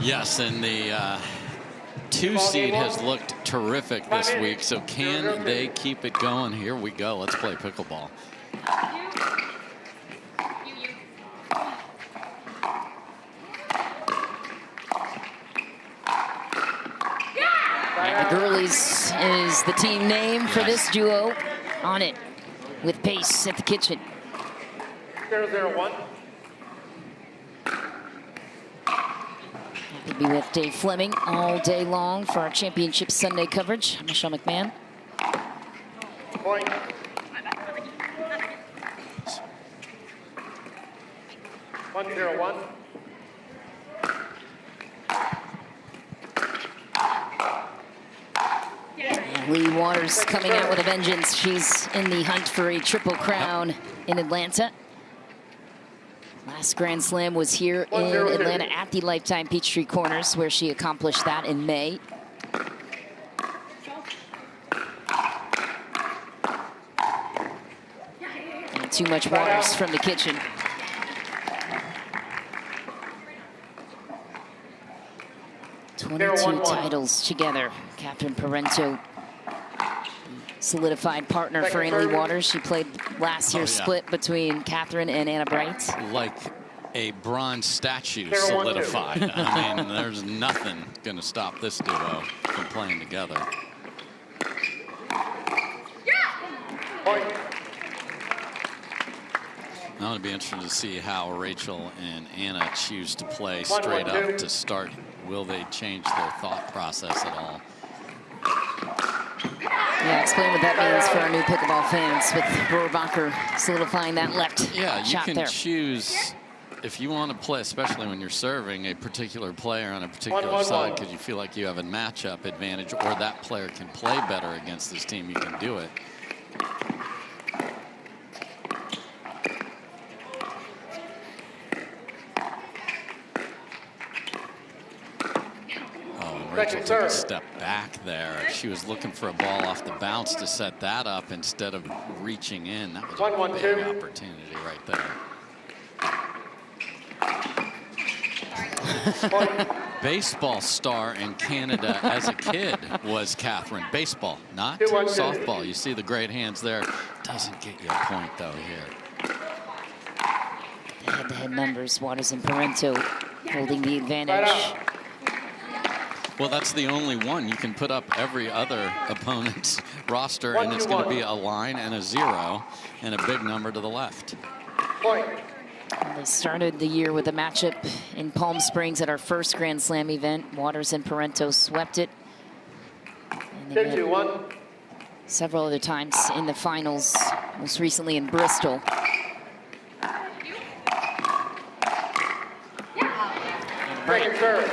Yes, and the 2 seed has looked terrific this week. So can they keep it going? Here we go. Let's play pickleball. The Girlies is the team name for this duo. On it with pace at the kitchen. 0-0-1. Happy to be with Dave Fleming all day long for our Championship Sunday coverage. I'm Michelle McMahon. Point. One, 0-1. Leigh Waters coming out with a vengeance. She's in the hunt for a triple crown in Atlanta. Last Grand Slam was here in Atlanta at the Lifetime Peachtree Corners, where she accomplished that in May. And too much Waters from the kitchen. "22 titles together." Catherine Parenteau, solidified partner for Leigh Waters. She played last year's split between Catherine and Anna Bright. Like a bronze statue solidified. I mean, there's nothing going to stop this duo from playing together. Now it'll be interesting to see how Rachel and Anna choose to play straight up to start. Will they change their thought process at all? Yeah, explain what that means for our new pickleball fans, with Rohrabacher solidifying that left shot there. Yeah, you can choose if you want to play, especially when you're serving a particular player on a particular side, because you feel like you have a matchup advantage, or that player can play better against this team, you can do it. Rachel took a step back there. She was looking for a ball off the bounce to set that up instead of reaching in. That was a big opportunity right there. Baseball star in Canada as a kid was Catherine. Baseball, not softball. You see the great hands there. Doesn't get you a point, though, here. The head-to-head numbers, Waters and Parenteau holding the advantage. Well, that's the only one. You can put up every other opponent's roster, and it's going to be a line and a 0 and a big number to the left. They started the year with a matchup in Palm Springs at our first Grand Slam event. Waters and Parenteau swept it. And they met several other times in the finals, most recently in Bristol.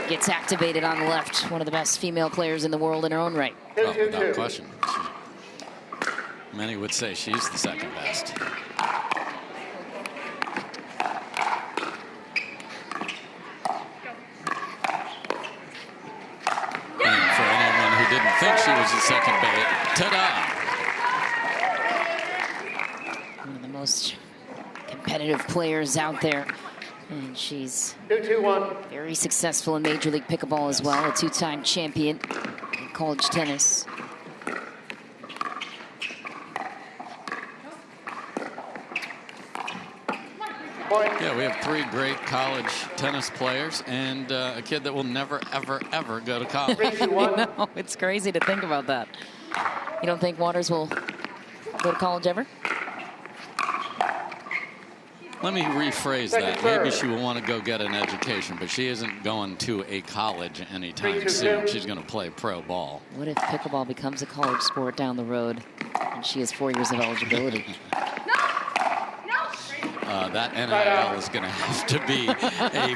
Gets activated on the left. One of the best female players in the world in her own right. Oh, without question. Many would say she's the second best. And for anyone who didn't think she was the second best, ta-da! One of the most competitive players out there. And she's very successful in Major League Pickleball as well, a 2-time champion in college tennis. Yeah, we have 3 great college tennis players and a kid that will never, ever, ever go to college. I know, it's crazy to think about that. You don't think Waters will go to college ever? Let me rephrase that. Maybe she will want to go get an education, but she isn't going to a college anytime soon. She's going to play pro ball. What if pickleball becomes a college sport down the road and she has 4 years of eligibility? That NIL is going to have to be a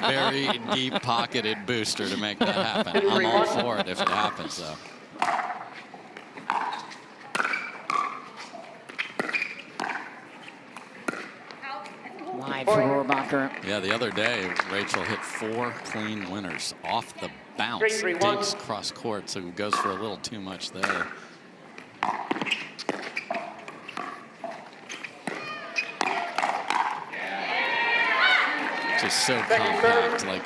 very deep-pocketed booster to make that happen. I'm all for it if it happens, though. Wide for Rohrabacher. Yeah, the other day, Rachel hit 4 clean winners off the bounce. Digs cross court, so goes for a little too much there. Just so compact, like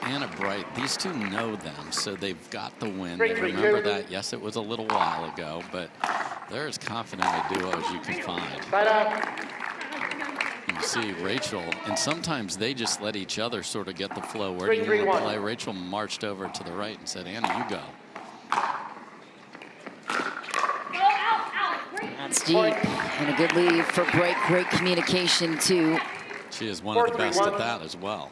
Anna Bright, these two know them, so they've got the win. They remember that. Yes, it was a little while ago, but they're as confident a duo as you can find. You see Rachel, and sometimes they just let each other sort of get the flow. Where do you want to play? Rachel marched over to the right and said, Anna, you go. That's deep, and a good lead for Bright. Great communication, too. She is one of the best at that as well.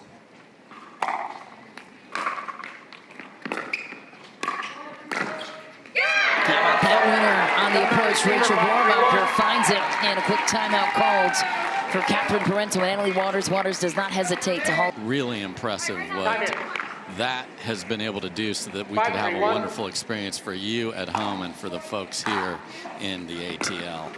That winner on the approach, Rachel Rohrabacher finds it, and a quick timeout called for Catherine Parenteau and Annalie Waters. Waters does not hesitate to halt. Really impressive what that has been able to do so that we could have a wonderful experience for you at home and for the folks here in the ATL.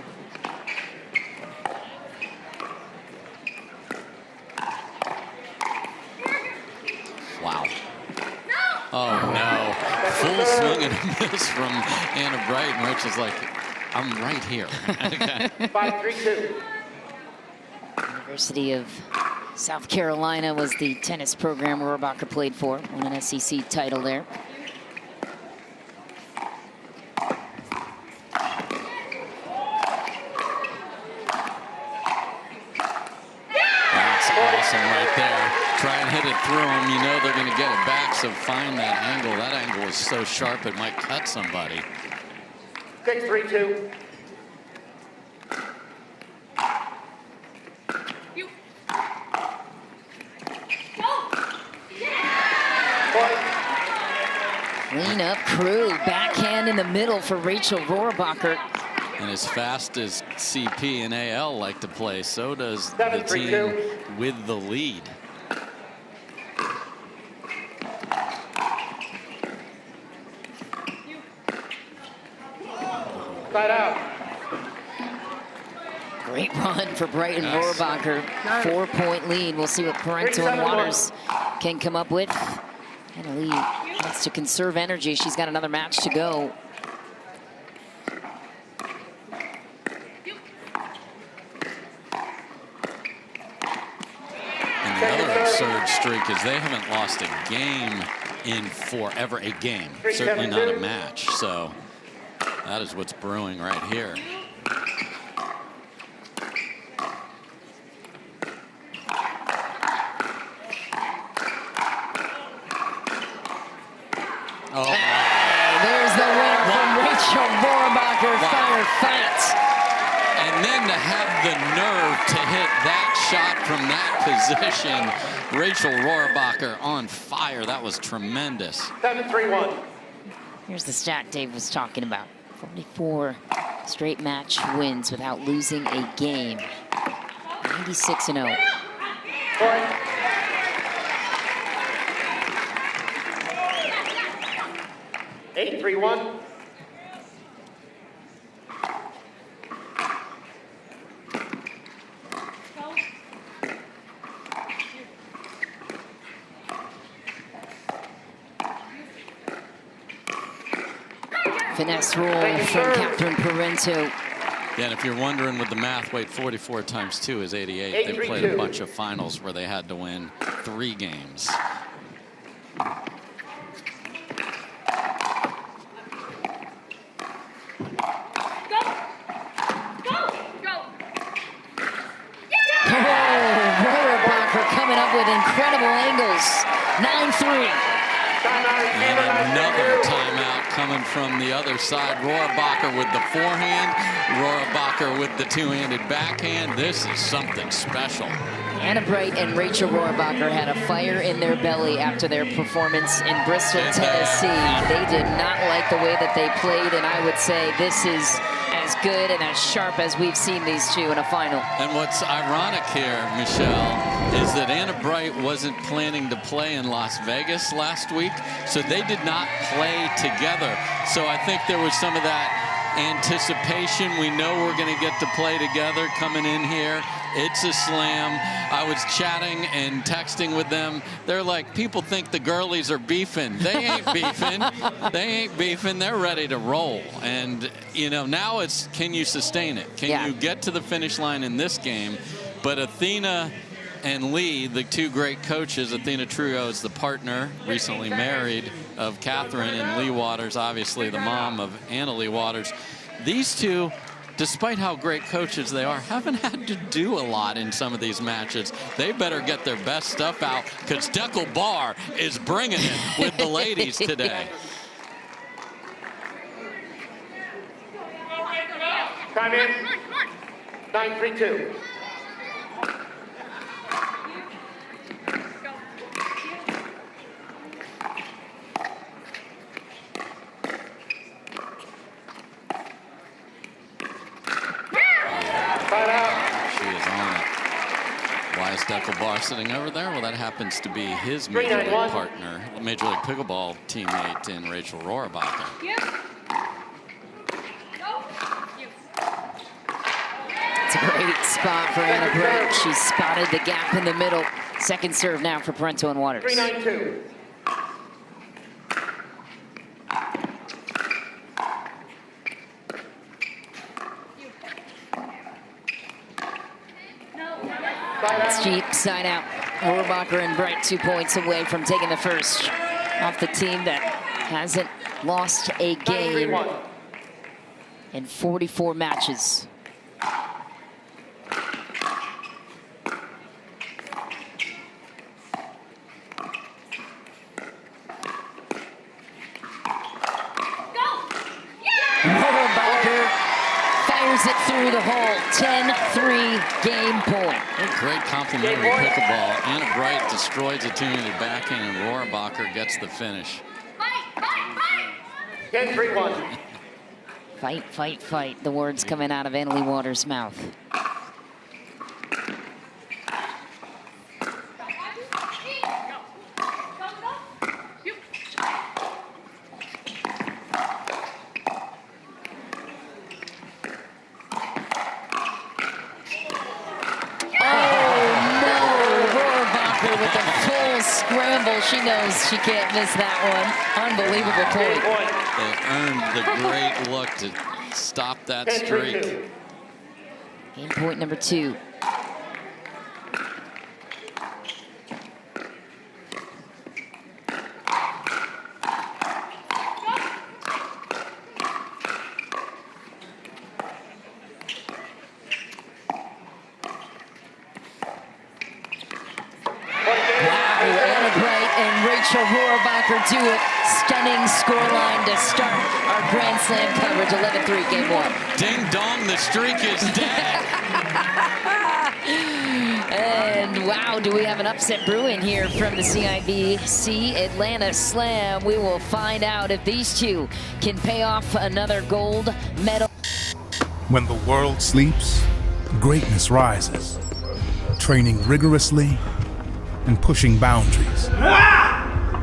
Wow. Oh, no. Full swing and a miss from Anna Bright. And Rachel's like, I'm right here. 5-3-2. University of South Carolina was the tennis program Rohrabacher played for. Won an SEC title there. That's awesome right there. Try and hit it through them. You know they're going to get it back, so find that angle. That angle is so sharp it might cut somebody. 6-3-2. Clean up crew. Backhand in the middle for Rachel Rohrabacher. And as fast as CP and AL like to play, so does the team with the lead. Side out. Great run for Bright and Rohrabacher. 4-point lead. We'll see what Parenteau and Waters can come up with. And Leigh wants to conserve energy. She's got another match to go. And the other absurd streak is they haven't lost a game in forever. A game, certainly not a match. So that is what's brewing right here. Oh, there's the winner from Rachel Rohrabacher. Fire fight. And then to have the nerve to hit that shot from that position, Rachel Rohrabacher on fire. That was tremendous. 7-3-1. Here's the stat Dave was talking about. 44 straight match wins without losing a game. 96-0. 8-3-1. Finesse roll from Catherine Parenteau. Yeah, and if you're wondering with the math, wait, 44 times 2 is 88. They played a bunch of finals where they had to win 3 games. With incredible angles. 9-3. And another timeout coming from the other side. Rohrabacher with the forehand. Rohrabacher with the two-handed backhand. This is something special. Anna Bright and Rachel Rohrabacher had a fire in their belly after their performance in Bristol, Tennessee. They did not like the way that they played, and I would say this is as good and as sharp as we've seen these two in a final. And what's ironic here, Michelle, is that Anna Bright wasn't planning to play in Las Vegas last week, so they did not play together. So I think there was some of that anticipation. We know we're going to get to play together coming in here. It's a slam. I was chatting and texting with them. They're like, people think the girlies are beefing. They ain't beefing. They ain't beefing. They're ready to roll. And, you know, now it's, can you sustain it? Can you get to the finish line in this game? But Athena and Leigh, the two great coaches. Athena Truo is the partner, recently married, of Catherine, and Leigh Waters, obviously the mom of Anna Leigh Waters. These two, despite how great coaches they are, haven't had to do a lot in some of these matches. They better get their best stuff out, because Deckel Bar is bringing it with the ladies today. Time in. 9-3-2. She is on it. Why is Deckel Bar sitting over there? Well, that happens to be his Major League partner, Major League Pickleball teammate in Rachel Rohrabacher. It's a great spot for Anna Bright. She spotted the gap in the middle. Second serve now for Parenteau and Waters. 3-9-2. It's deep, side out. Rohrabacher and Bright 2 points away from taking the first off the team that hasn't lost a game in 44 matches. It through the hole. 10-3 game point. A great complimentary pickleball. Anna Bright destroys it to the backhand, and Rohrabacher gets the finish. 10-3-1. Fight, fight, fight. The words coming out of Anna Leigh Waters' mouth. She knows she can't miss that one. Unbelievable point. They earned the great look to stop that streak. Game point number 2. Rohrabacher do it. Stunning scoreline to start our Grand Slam coverage. 11-3, game 1. Ding dong, the streak is dead. And wow, do we have an upset brewing here from the CIBC Atlanta Slam. We will find out if these two can pay off another gold medal. When the world sleeps, greatness rises. Training rigorously and pushing boundaries.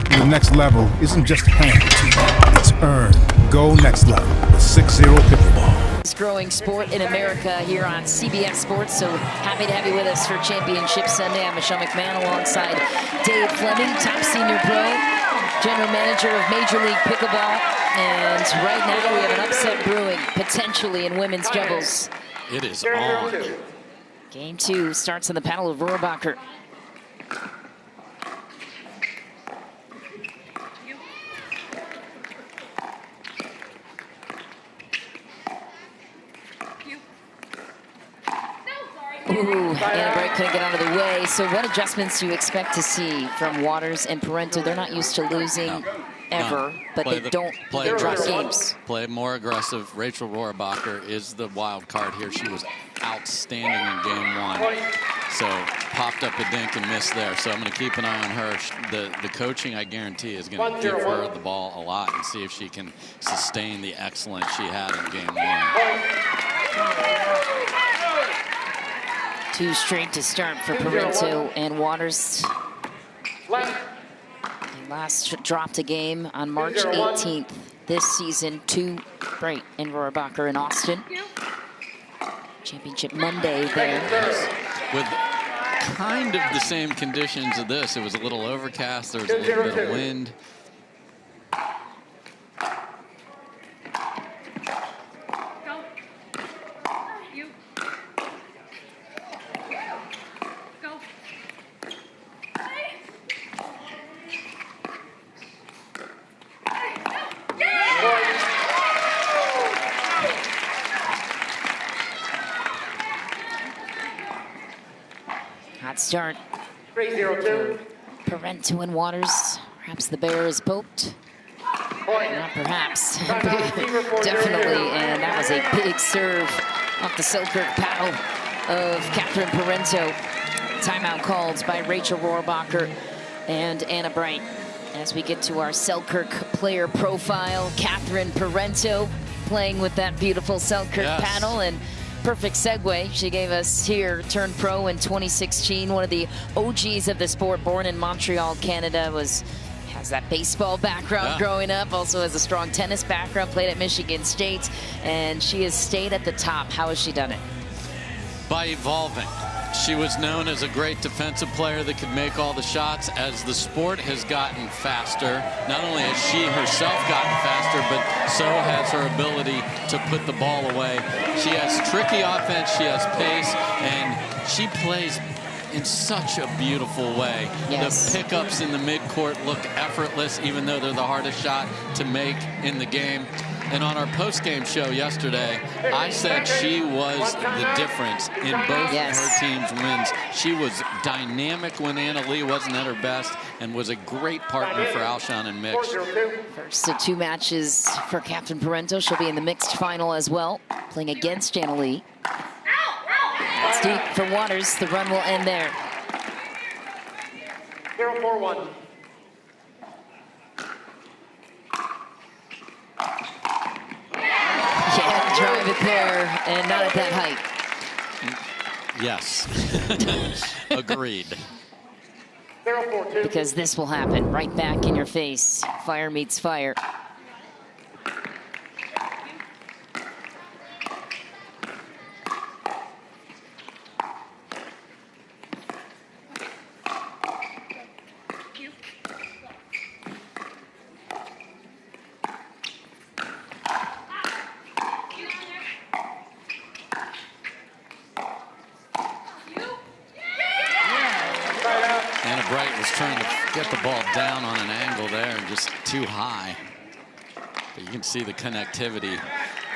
The next level isn't just handed to you, it's earned. Go next level with 6-0 Pickleball. This growing sport in America here on CBS Sports, so happy to have you with us for Championship Sunday. I'm Michelle McMahon alongside Dave Fleming, top senior pro, general manager of Major League Pickleball. And right now we have an upset brewing, potentially in women's doubles. It is on. Game 2 starts on the paddle of Rohrabacher. Ooh, Anna Bright couldn't get out of the way. So what adjustments do you expect to see from Waters and Parenteau? They're not used to losing ever, but they don't drop games. Play more aggressive. Rachel Rohrabacher is the wild card here. She was outstanding in game 1. So popped up a dink and missed there. So I'm going to keep an eye on her. The coaching, I guarantee, is going to give her the ball a lot and see if she can sustain the excellence she had in game 1. 2 straight to start for Parenteau and Waters. They last dropped a game on March 18th. This season, 2 Bright and Rohrabacher in Austin. Championship Monday there. With kind of the same conditions of this, it was a little overcast, there was a little bit of wind. start. 3-0-2. Parenteau and Waters. Perhaps the bear is poked. Point. Not perhaps. Definitely. And that was a big serve off the Selkirk paddle of Catherine Parenteau. Timeout called by Rachel Rohrabacher and Anna Bright. As we get to our Selkirk player profile, Catherine Parenteau playing with that beautiful Selkirk paddle, and perfect segue. She gave us here, turned pro in 2016, one of the OGs of the sport, born in Montreal, Canada, has that baseball background growing up, also has a strong tennis background, played at Michigan State, and she has stayed at the top. How has she done it? By evolving. She was known as a great defensive player that could make all the shots. As the sport has gotten faster, not only has she herself gotten faster, but so has her ability to put the ball away. She has tricky offense, she has pace, and she plays in such a beautiful way. Yes. The pickups in the midcourt look effortless, even though they're the hardest shot to make in the game. And on our post-game show yesterday, I said she was the difference in both her team's wins. She was dynamic when Anna Leigh wasn't at her best, and was a great partner for Alshon and Mix. First of 2 matches for Catherine Parenteau. She'll be in the mixed final as well, playing against Anna Leigh. It's deep for Waters. The run will end there. 0-4-1. Can't drive it there, and not at that height. Yes. Agreed. 0-4-2. Because this will happen right back in your face. Fire meets fire. Get the ball down on an angle there and just too high. But you can see the connectivity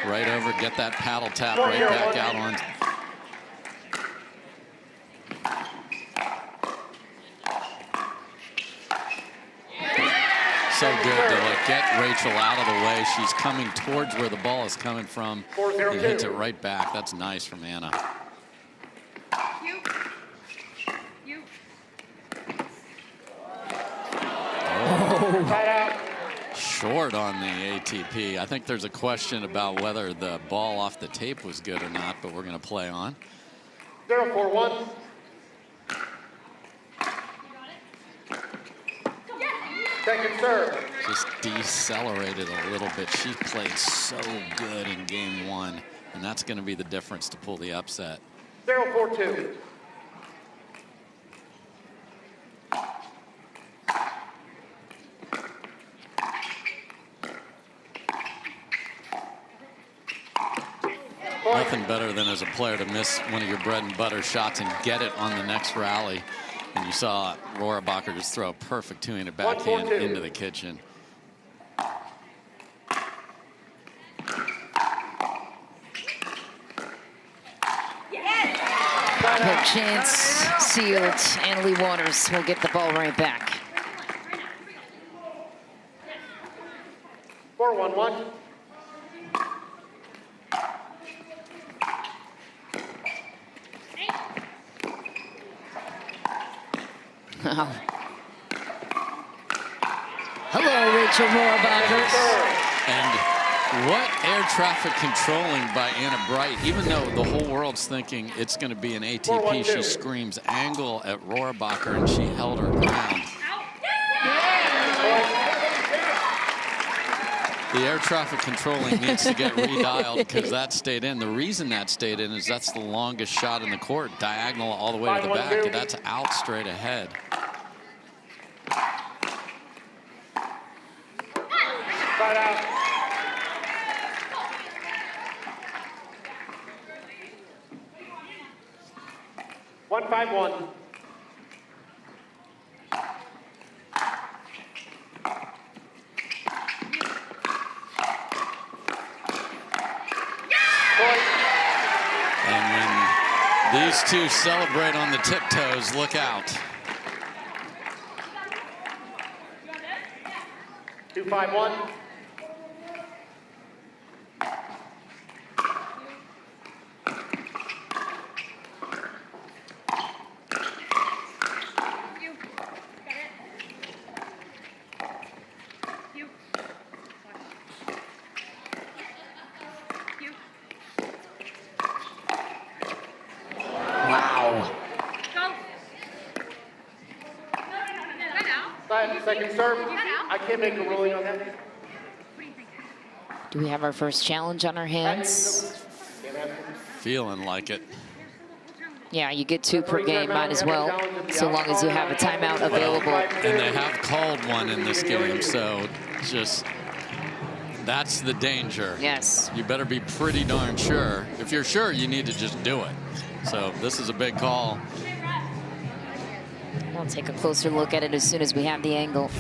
right over, get that paddle tap right back out on. So good to get Rachel out of the way. She's coming towards where the ball is coming from. He hits it right back. That's nice from Anna. Short on the ATP. I think there's a question about whether the ball off the tape was good or not, but we're going to play on. 0-4-1. Second serve. Just decelerated a little bit. She played so good in game 1, and that's going to be the difference to pull the upset. 0-4-2. Nothing better than as a player to miss one of your bread and butter shots and get it on the next rally. And you saw Rohrabacher just throw a perfect two-handed backhand into the kitchen. No chance, sealed. Anna Leigh Waters will get the ball right back. 4-1-1. Oh. Hello, Rachel Rohrabacher. And what air traffic controlling by Anna Bright. Even though the whole world's thinking it's going to be an ATP, she screams angle at Rohrabacher, and she held her ground. The air traffic controlling needs to get redialed because that stayed in. The reason that stayed in is that's the longest shot in the court, diagonal all the way to the back, and that's out straight ahead. Side out. One 5-1. These two celebrate on the tiptoes. Look out. 251. Second serve. I can't make a ruling on that. Do we have our first challenge on our hands? Feeling like it. Yeah, you get 2 per game, might as well, so long as you have a timeout available. And they have called one in this game, so just that's the danger. Yes. You better be pretty darn sure. If you're sure, you need to just do it. So this is a big call. We'll take a closer look at it as soon as we have the angle.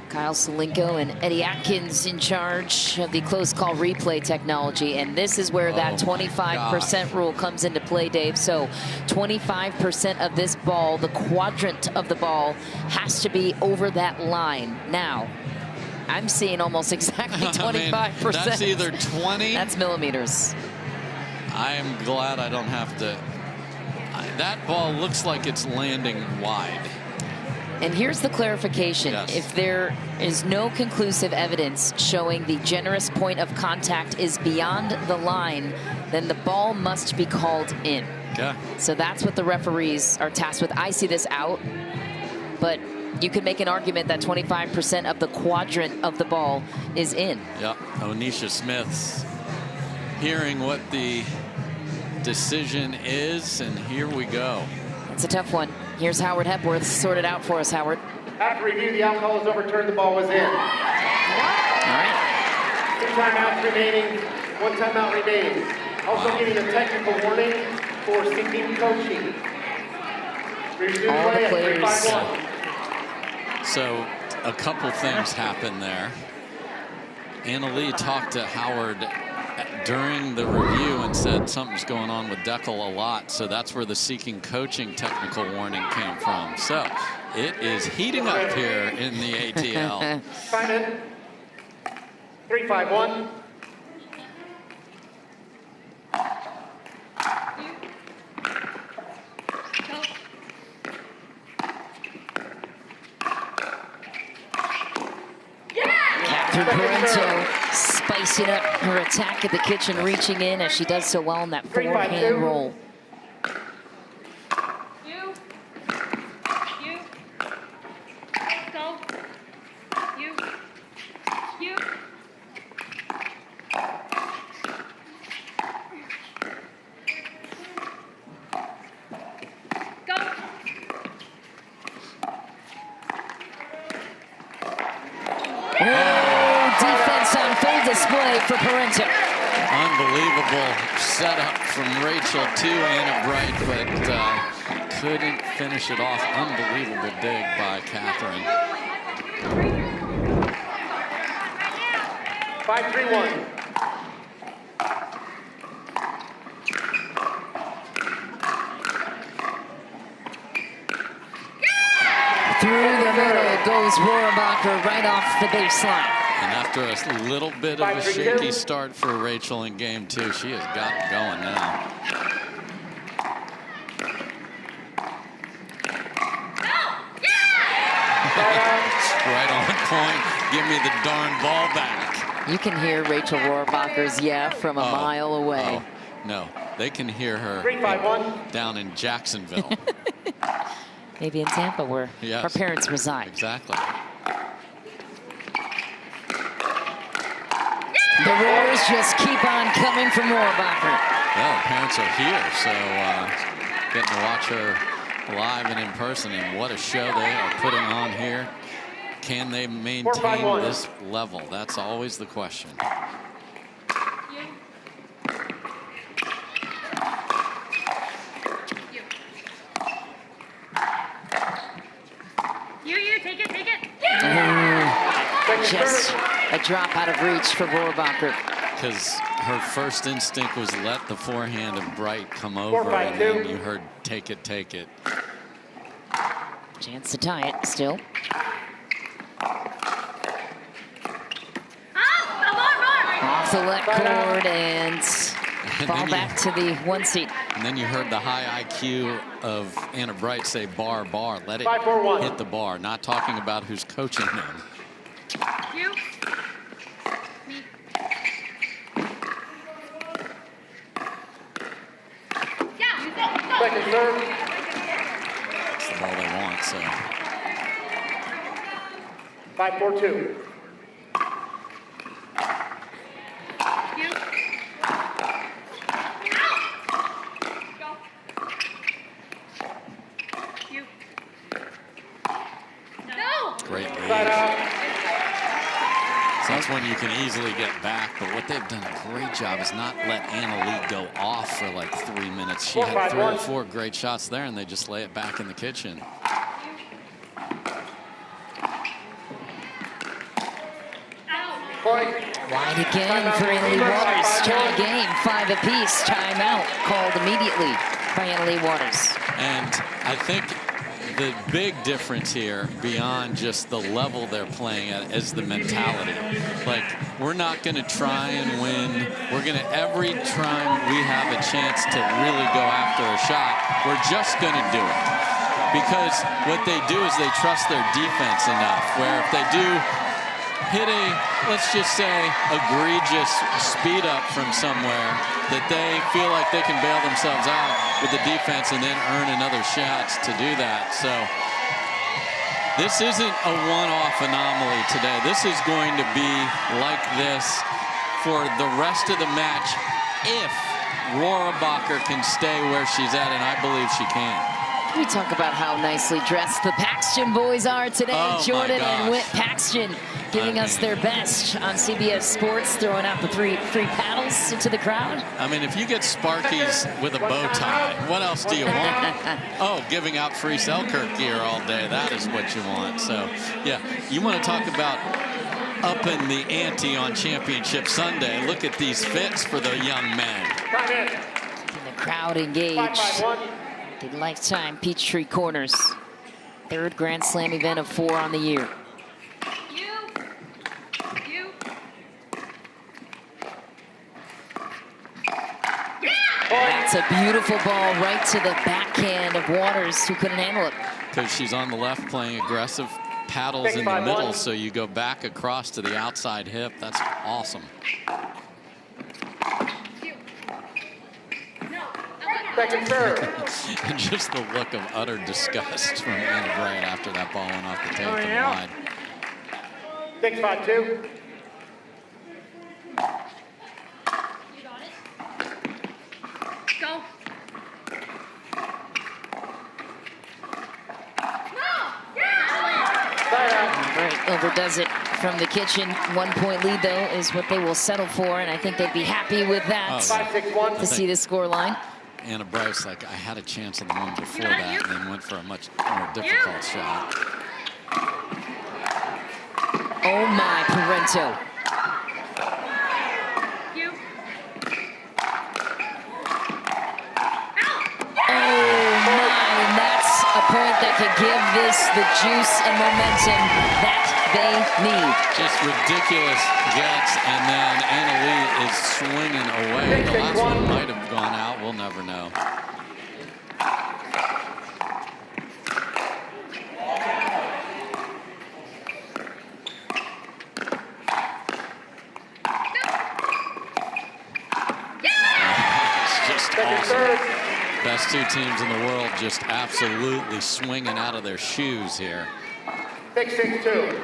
Kyle Salenko and Eddie Atkins in charge of the close call replay technology. And this is where that 25% rule comes into play, Dave. So 25% of this ball, the quadrant of the ball, has to be over that line. Now, I'm seeing almost exactly 25%. I mean, that's either 20. That's millimeters. I am glad I don't have to. That ball looks like it's landing wide. And here's the clarification. Yes. If there is no conclusive evidence showing the generous point of contact is beyond the line, then the ball must be called in. Yeah. So that's what the referees are tasked with. I see this out, but you could make an argument that 25% of the quadrant of the ball is in. Yeah, Onisha Smith's hearing what the decision is, and here we go. It's a tough one. Here's Howard Hepworth. Sort it out for us, Howard. After review, the outcall is overturned. The ball was in. All right. 2 timeouts remaining. 1 timeout remaining. Also getting a technical warning for seeking coaching. Review All play the at players. 3-5-1. So a couple things happened there. Anna Leigh talked to Howard during the review and said something's going on with Deckel a lot. So that's where the seeking coaching technical warning came from. So it is heating up here in the ATL. Time in. 3-5-1. Parenteau spicing up her attack at the kitchen, reaching in as she does so well in that forehand roll. Display for Parenteau. Unbelievable setup from Rachel to Anna Bright, but couldn't finish it off. Unbelievable dig by Catherine. 5-3-1. Through the middle goes Rohrabacher right off the baseline. And after a little bit of a shaky start for Rachel in game 2, she has got it going now. Right on point. Give me the darn ball back. You can hear Rachel Rohrabacher's yeah from a mile away. Oh, no, they can hear her 3-5-1. down in Jacksonville. Maybe in Tampa, where Yes. her parents reside. Exactly. The roars just keep on coming from Rohrabacher. Well, the parents are here, so getting to watch her live and in person, and what a show they are putting on here. Can they maintain this level? That's always the question. Take it. Just a drop out of reach for Rohrabacher. because her first instinct was let the forehand of Bright come over, and then you heard take it, take it. Chance to tie it still. Off the left cord and ball back to the 1 seat. And then you heard the high IQ of Anna Bright say bar, bar. Let it hit the bar. Not talking about who's coaching them. You. Me. Second serve. It's the ball they want, so. 5-4-2. You. Go. You. No. Great lead. Side out. So that's when you can easily get back. But what they've done a great job is not let Anna Leigh go off for like 3 minutes. She had 3 or 4 great shots there, and they just lay it back in the kitchen. Point. Wide again for Anna Leigh Waters. Tie game, 5 apiece. Timeout called immediately by Anna Leigh Waters. And I think the big difference here, beyond just the level they're playing at, is the mentality. Like, we're not going to try and win. We're going to, every time we have a chance to really go after a shot, we're just going to do it. Because what they do is they trust their defense enough, where if they do hit a, let's just say, egregious speed up from somewhere, that they feel like they can bail themselves out with the defense and then earn another shots to do that. So this isn't a one-off anomaly today. This is going to be like this for the rest of the match if Rohrabacher can stay where she's at, and I believe she can. We talk about how nicely dressed the Paxton boys are today. Oh, Jordan and Whit Paxton giving us their best on CBS Sports, throwing out the 3 free paddles into the crowd. I mean, if you get Sparkies with a bow tie, what else do you want? Oh, giving out free Selkirk gear all day. That is what you want. So, yeah, you want to talk about upping the ante on Championship Sunday. Look at these fits for the young men. And the crowd engaged. The Lifetime Peachtree Corners. 3rd Grand Slam event of 4 on the year. That's a beautiful ball right to the backhand of Waters, who couldn't handle it. Because she's on the left playing aggressive paddles in the middle, so you go back across to the outside hip. That's awesome. Second serve. And just the look of utter disgust from Anna Bright after that ball went off the tape and wide. 6-5-2. Go. Bright overdoes it from the kitchen. 1-point lead, though, is what they will settle for, and I think they'd be happy with that 5-6-1. to see the score line. Anna Bright's like, I had a chance on the one before that, and then went for a much more difficult shot. Oh my, Parenteau. You. Oh my, and that's a point that could give this the juice and momentum that they need. Just ridiculous gets, and then Anna Leigh is swinging away. The last one might have gone out. We'll never know. It's just awesome. Best 2 teams in the world just absolutely swinging out of their shoes here. 6-6-2.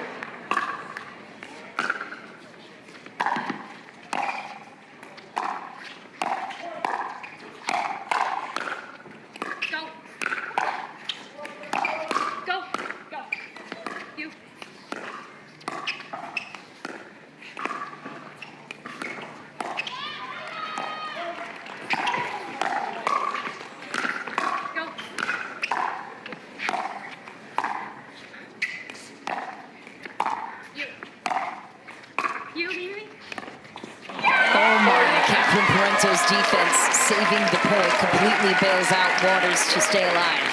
Oh Catherine Parenteau's defense saving the point, completely bails out Waters to stay alive.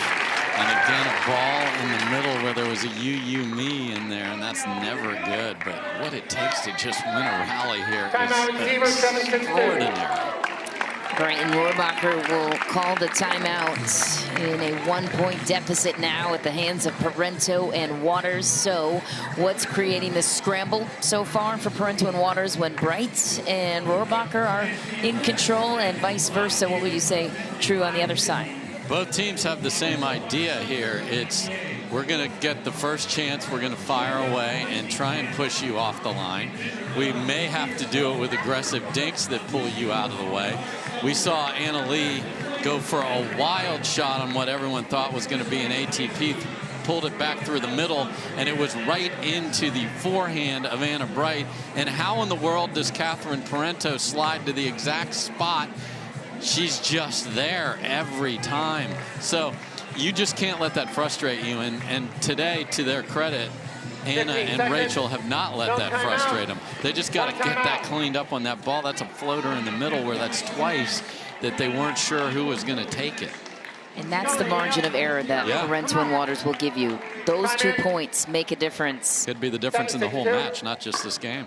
And again, a ball in the middle where there was a you, me in there, and that's never good. But what it takes to just win a rally here is extraordinary. Brighton Rohrabacher will call the timeout in a 1-point deficit now at the hands of Parenteau and Waters. So what's creating the scramble so far for Parenteau and Waters when Bright and Rohrabacher are in control, and vice versa? What would you say true on the other side? Both teams have the same idea here. It's we're going to get the first chance, we're going to fire away and try and push you off the line. We may have to do it with aggressive dinks that pull you out of the way. We saw Leigh go for a wild shot on what everyone thought was going to be an ATP, pulled it back through the middle, and it was right into the forehand of Anna Bright. And how in the world does Catherine Parenteau slide to the exact spot? She's just there every time. So you just can't let that frustrate you. And today, to their credit, Anna and Rachel have not let that frustrate them. They just got to get that cleaned up on that ball. That's a floater in the middle where that's twice that they weren't sure who was going to take it. And that's the margin of error that Parenteau and Waters will give you. Those 2 points make a difference. Could be the difference in the whole match, not just this game.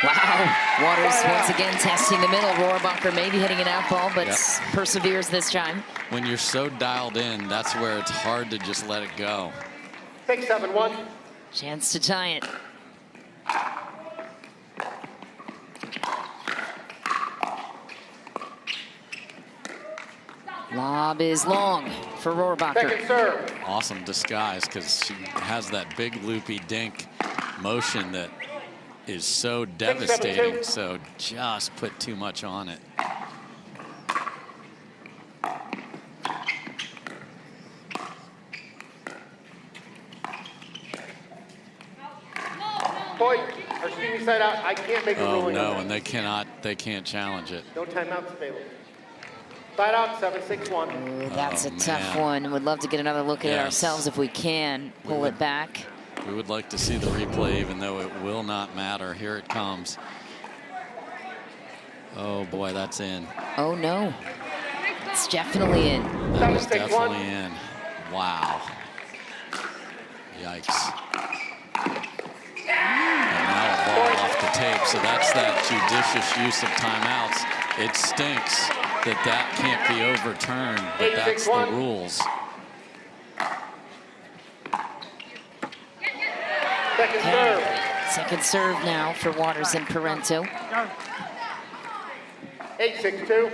Wow, Waters once again testing the middle. Rohrabacher maybe hitting an out ball, but perseveres this time. When you're so dialed in, that's where it's hard to just let it go. 6-7-1. Chance to tie it. Lob is long for Rohrabacher. Second serve. Awesome disguise, because she has that big loopy dink motion that is so devastating. So just put too much on it. Point, or excuse me, side out. I can't make a ruling. Oh no, and they can't challenge it. No timeouts available. Side out, 7-6-1. Ooh, that's a tough one. Would love to get another look at it ourselves if we can. Pull it back. We would like to see the replay, even though it will not matter. Here it comes. Oh boy, that's in. Oh no, it's definitely in. That was definitely in. Wow. Yikes. And now a ball off the tape. So that's that judicious use of timeouts. It stinks that can't be overturned, but that's the rules. Second serve. Second serve now for Waters and Parenteau. 8-6-2.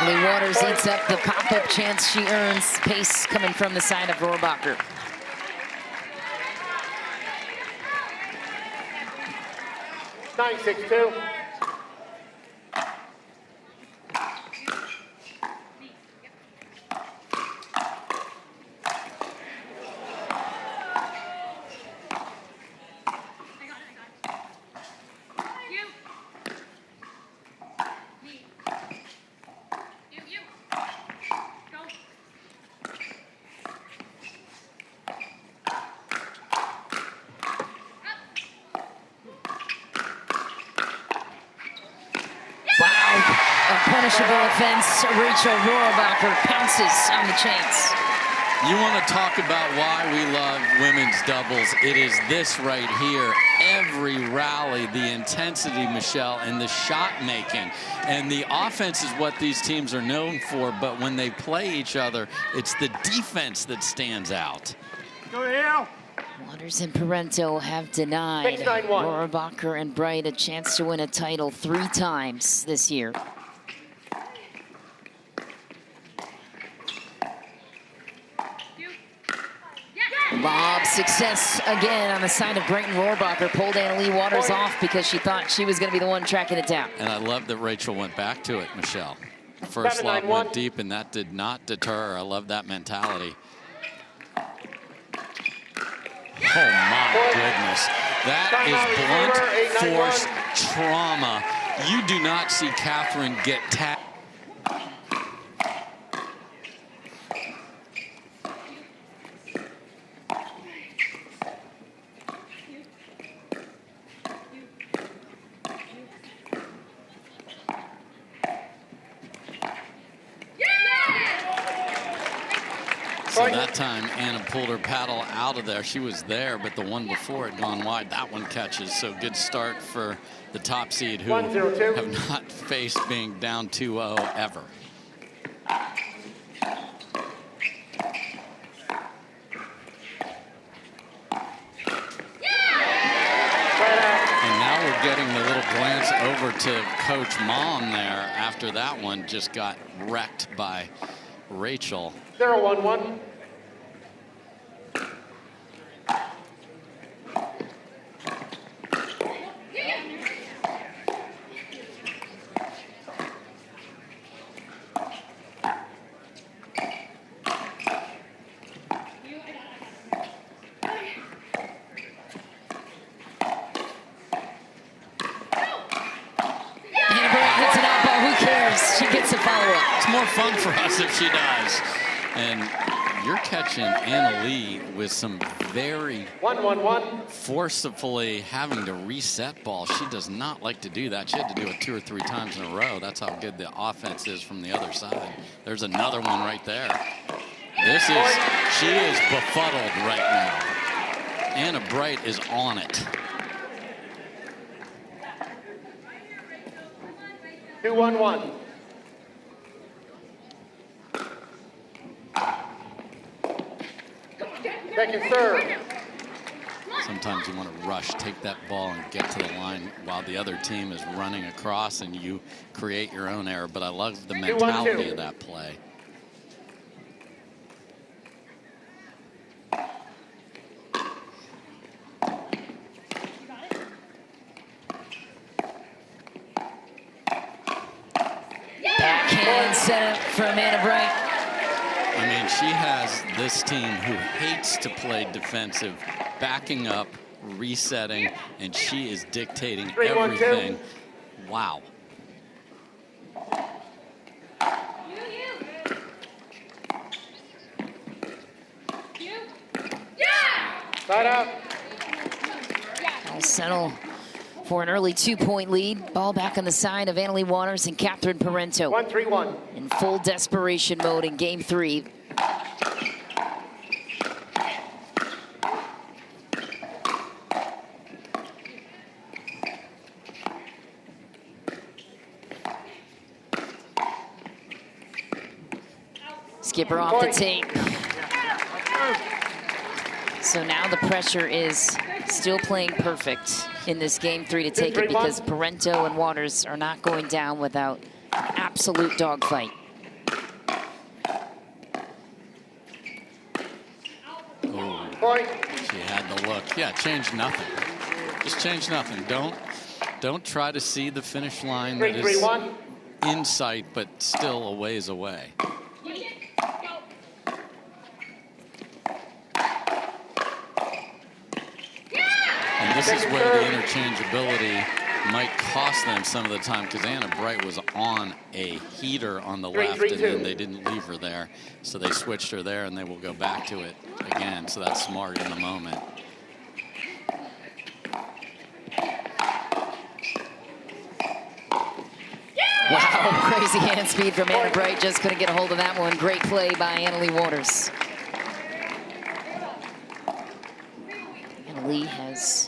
Leigh Waters eats up the pop-up chance she earns. Pace coming from the side of Rohrabacher. Nine, 6-2. Punishable offense. Rachel Rohrabacher pounces on the chains. You want to talk about why we love women's doubles. It is this right here. Every rally, the intensity, Michelle, and the shot making. And the offense is what these teams are known for, but when they play each other, it's the defense that stands out. Waters and Parenteau have denied Rohrabacher and Bright a chance to win a title 3 times this year. Lob success again on the side of Brighton Rohrabacher. Pulled Leigh Waters off because she thought she was going to be the one tracking it down. And I love that Rachel went back to it, Michelle. First lob 7-9-1. went deep, and that did not deter. I love that mentality. Oh, my goodness. That is blunt force trauma. You do not see Catherine get tapped. So that time, Anna pulled her paddle out of there. She was there, but the one before had gone wide. That one catches. So good start for the top seed, who 1-0-2. have not faced being down 2-0 ever. And now we're getting the little glance over to Coach Mom there after that one just got wrecked by Rachel. 0-1-1. More fun for us if she does. And you're catching Anna Leigh with some very 1-1-1. forcefully having to reset ball. She does not like to do that. She had to do it 2 or 3 times in a row. That's how good the offense is from the other side. There's another one right there. She is befuddled right now. Anna Bright is on it. 2-1-1. Second serve. Sometimes you want to rush, take that ball and get to the line while the other team is running across and you create your own error. But I love the mentality of that play. Backhand setup from Anna Bright. I mean, she has this team who hates to play defensive, backing up, resetting, and she is dictating everything. Wow. Side out. I'll settle for an early 2-point lead. Ball back on the side of Annalie Waters and Catherine Parenteau. 1-3-1. In full desperation mode in game 3. Skipper off the tape. So now the pressure is still playing perfect in this game 3 to take it, because Parenteau and Waters are not going down without an absolute dogfight. Point. She had the look. Yeah, change nothing. Just change nothing. Don't try to see the finish line that is in sight, but still a ways away. And this is where the interchangeability might cost them some of the time, because Anna Bright was on a heater on the left, and then they didn't leave her there. So they switched her there, and they will go back to it again. So that's smart in the moment. Wow, crazy hand speed from Anna Bright. Just couldn't get a hold of that one. Great play by Annalie Waters. Anna Leigh has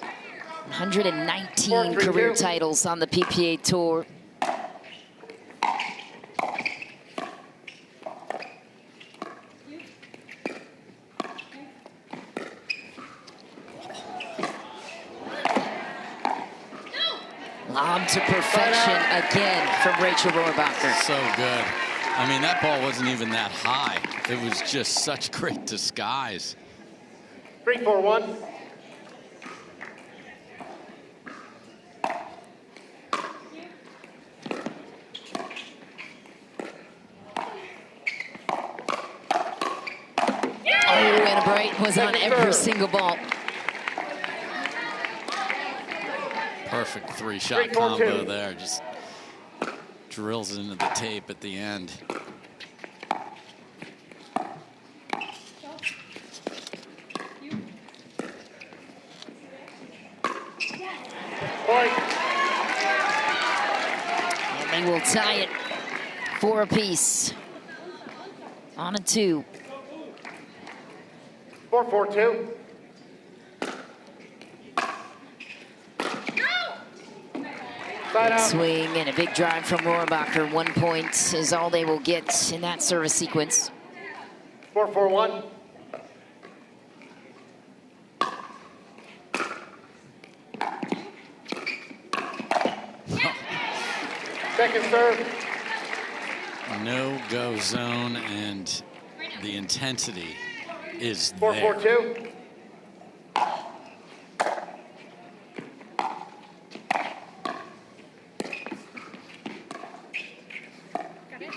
119 career titles on the PPA Tour. Lob to perfection again from Rachel Rohrabacher. So good. I mean, that ball wasn't even that high. It was just such great disguise. 3-4-1. was on every single ball. Perfect three-shot combo there. Just drills into the tape at the end. And they will tie it 4 apiece. On a 2. 4-4-2. Side out. Swing and a big drive from Rohrabacher. 1 point is all they will get in that service sequence. 4-4-1. Second serve. No-go zone, and the intensity is 4-4-2. there.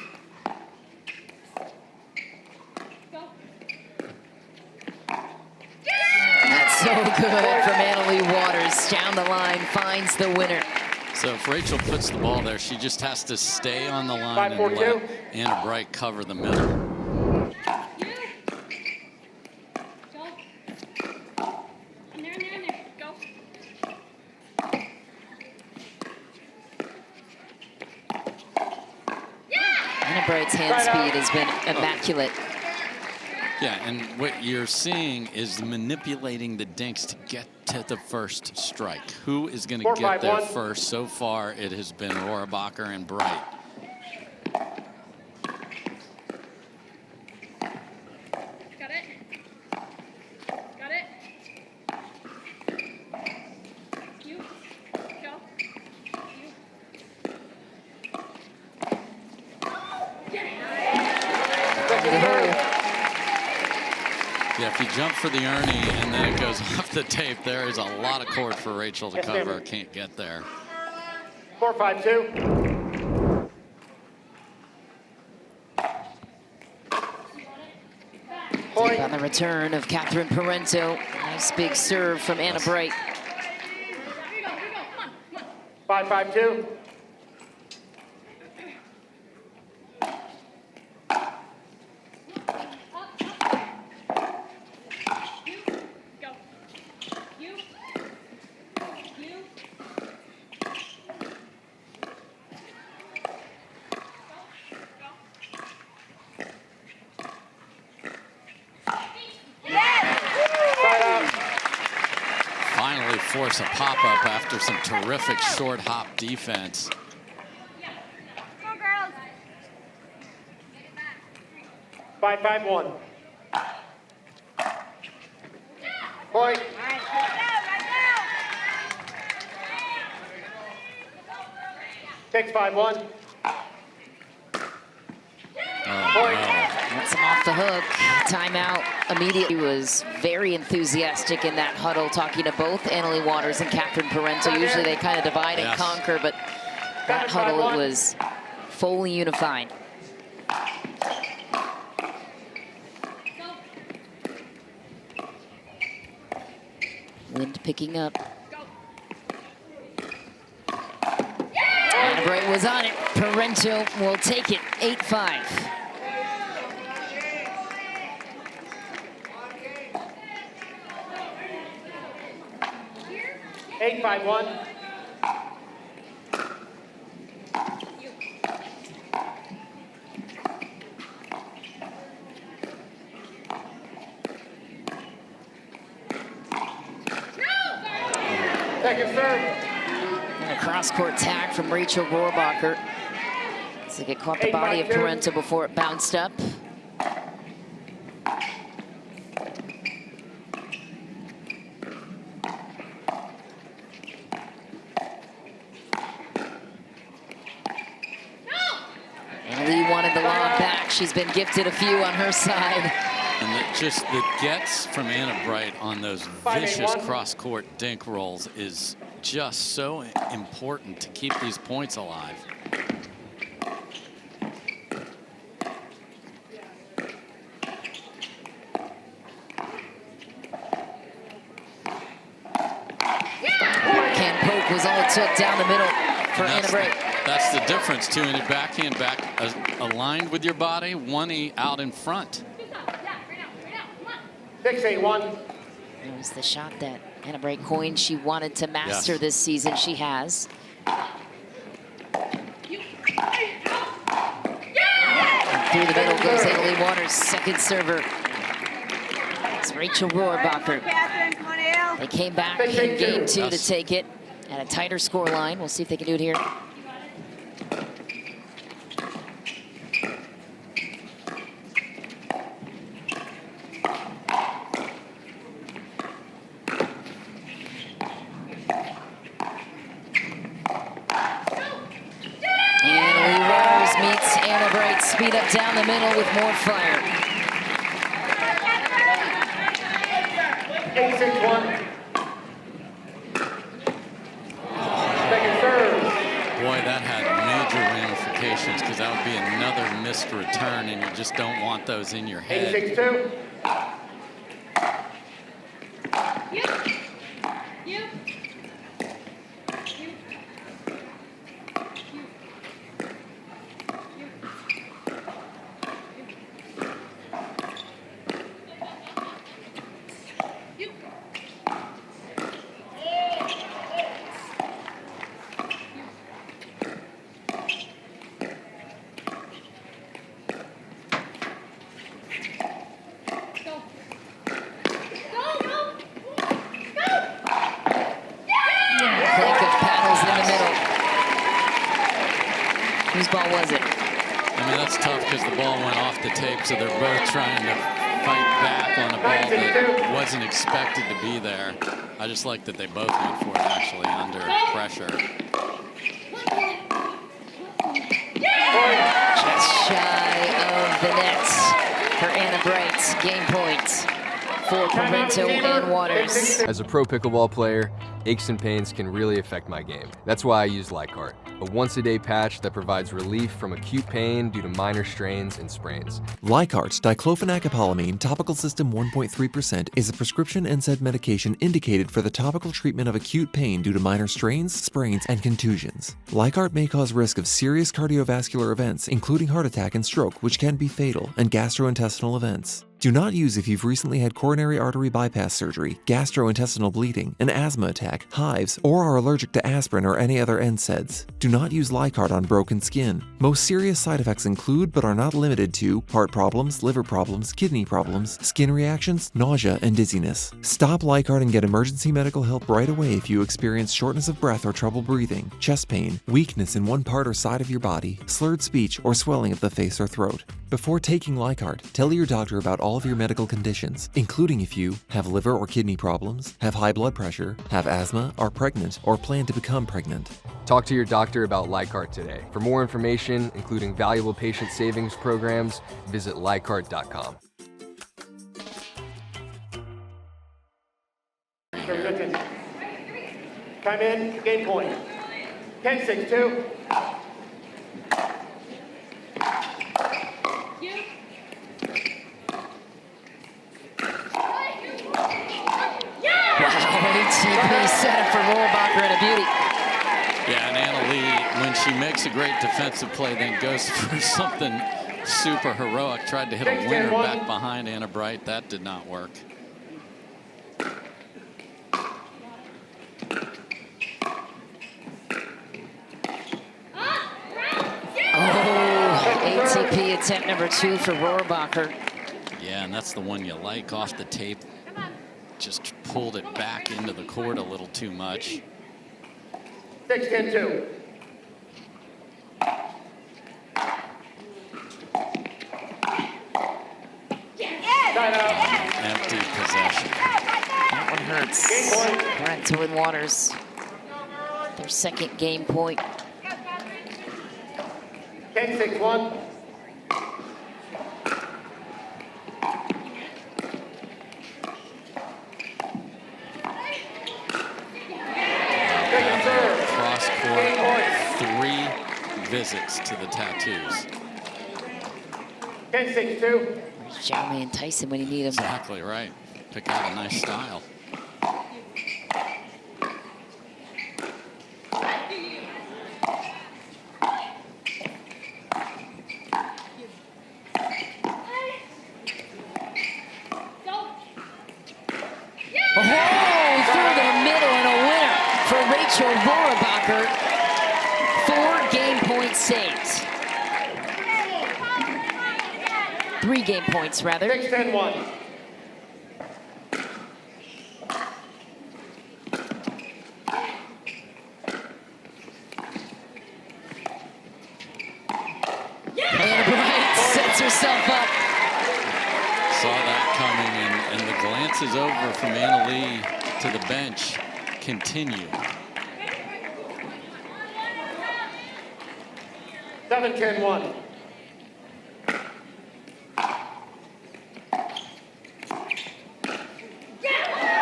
That's so good from Leigh Waters. Down the line, finds the winner. So if Rachel puts the ball there, she just has to stay on the line and let Anna Bright cover the middle. Go. Anna Bright's hand speed has been immaculate. Yeah, and what you're seeing is manipulating the dinks to get to the first strike. Who is going to get there first? So far, it has been Rohrabacher and Bright. Got it. Got it. You. Go. You. Yeah, if you jump for the Ernie and then it goes off the tape, there is a lot of court for Rachel to cover. Can't get there. 4-5-2. Deep on the return of Catherine Parenteau. Nice big serve from Anna Bright. Here you go. Come on. 5-5-2. Go. You. You. Finally force a pop-up after some terrific short hop defense. Go, girls. 5-5-1. Point. 6-5-1. Point. Gets him off the hook. Timeout immediately. He was very enthusiastic in that huddle, talking to both Leigh Waters and Catherine Parenteau. Usually they kind of divide and conquer, but that huddle, it was fully unified. Wind picking up. Anna Bright was on it. Parenteau will take it, 8-5. Eight, 5-1. Second serve. And a cross-court tag from Rachel Rohrabacher. So it caught the body of Parenteau before it bounced up. And Leigh wanted the lob back. She's been gifted a few on her side. And just the gets from Anna Bright on those vicious cross-court dink rolls is just so important to keep these points alive. took down the middle for Anna Bray. That's the difference, too. In a backhand back aligned with your body, 1E out in front. 6-8-1. It was the shot that Anna Bray coined she wanted to master this season. She has. And through the middle goes Leigh Waters, second server. It's Rachel Rohrabacher. They came back in game 2 to take it at a tighter score line. We'll see if they can do it here. Speed up down the middle with more fire. 8-6-1. Second serve. Boy, that had major ramifications because that would be another missed return, and you just don't want those in your head. 8-6-2. Whose ball was it? I mean, that's tough because the ball went off the tape, so they're both trying to fight back on a ball that wasn't expected to be there. I just like that they both went for it, actually, under pressure. Just shy of the net for Anna Bright. Game points for Parenteau and Waters. As a pro pickleball player, aches and pains can really affect my game. That's why I use Licart, a once-a-day patch that provides relief from acute pain due to minor strains and sprains. Licart's diclofenac topical system 1.3% is a prescription NSAID medication indicated for the topical treatment of acute pain due to minor strains, sprains, and contusions. Licart may cause risk of serious cardiovascular events, including heart attack and stroke, which can be fatal, and gastrointestinal events. Do not use if you've recently had coronary artery bypass surgery, gastrointestinal bleeding, an asthma attack, hives, or are allergic to aspirin or any other NSAIDs. Do not use Licart on broken skin. Most serious side effects include, but are not limited to, heart problems, liver problems, kidney problems, skin reactions, nausea, and dizziness. Stop Licart and get emergency medical help right away if you experience shortness of breath or trouble breathing, chest pain, weakness in one part or side of your body, slurred speech, or swelling of the face or throat. Before taking Licart, tell your doctor about all of your medical conditions, including if you have liver or kidney problems, have high blood pressure, have asthma, are pregnant, or plan to become pregnant. Talk to your doctor about Licart today. For more information, including valuable patient savings programs, visit Licart.com. Time in, game point. 10-6-2. ATP set up for Rohrabacher and a beauty. Yeah, and Anna Leigh, when she makes a great defensive play, then goes for something super heroic, tried to hit a winner back behind Anna Bright. That did not work. ATP attempt number 2 for Rohrabacher. Yeah, and that's the one you like off the tape. Just pulled it back into the court a little too much. 6-10-2. Empty possession. That one hurts. Parenteau and Waters. Their second game point. 10-6-1. Cross court, 3 visits to the tattoos. 10-6-2. Jeremy and Tyson when you need him. Exactly right. Pick out a nice style. Rachel Rohrabacher, 4 game points saved. 3 game points, rather. 6-10-1. Anna Bryant sets herself up. Saw that coming, and the glances over from Anna Leigh to the bench continue. 7-10-1.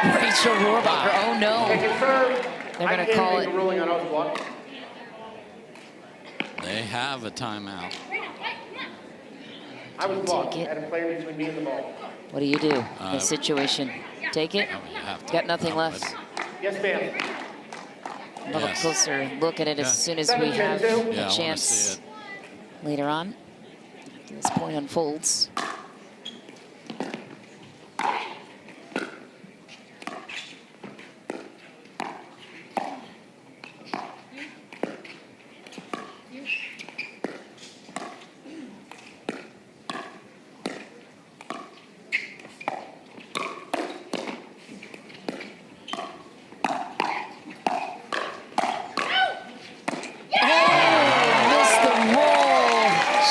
Rachel Rohrabacher, oh no. Take a serve. They're going to call I can't make a ruling on those blocks. They have a timeout. I was blocked. Take it. I had a player between me and the ball. What do you do in this situation? Take it? Oh, you have to. Got nothing No, left. Yes, ma'am. A little Yes. closer look at it as Yeah. soon as we have Yeah, I a wanna see chance it. later on. After this point unfolds.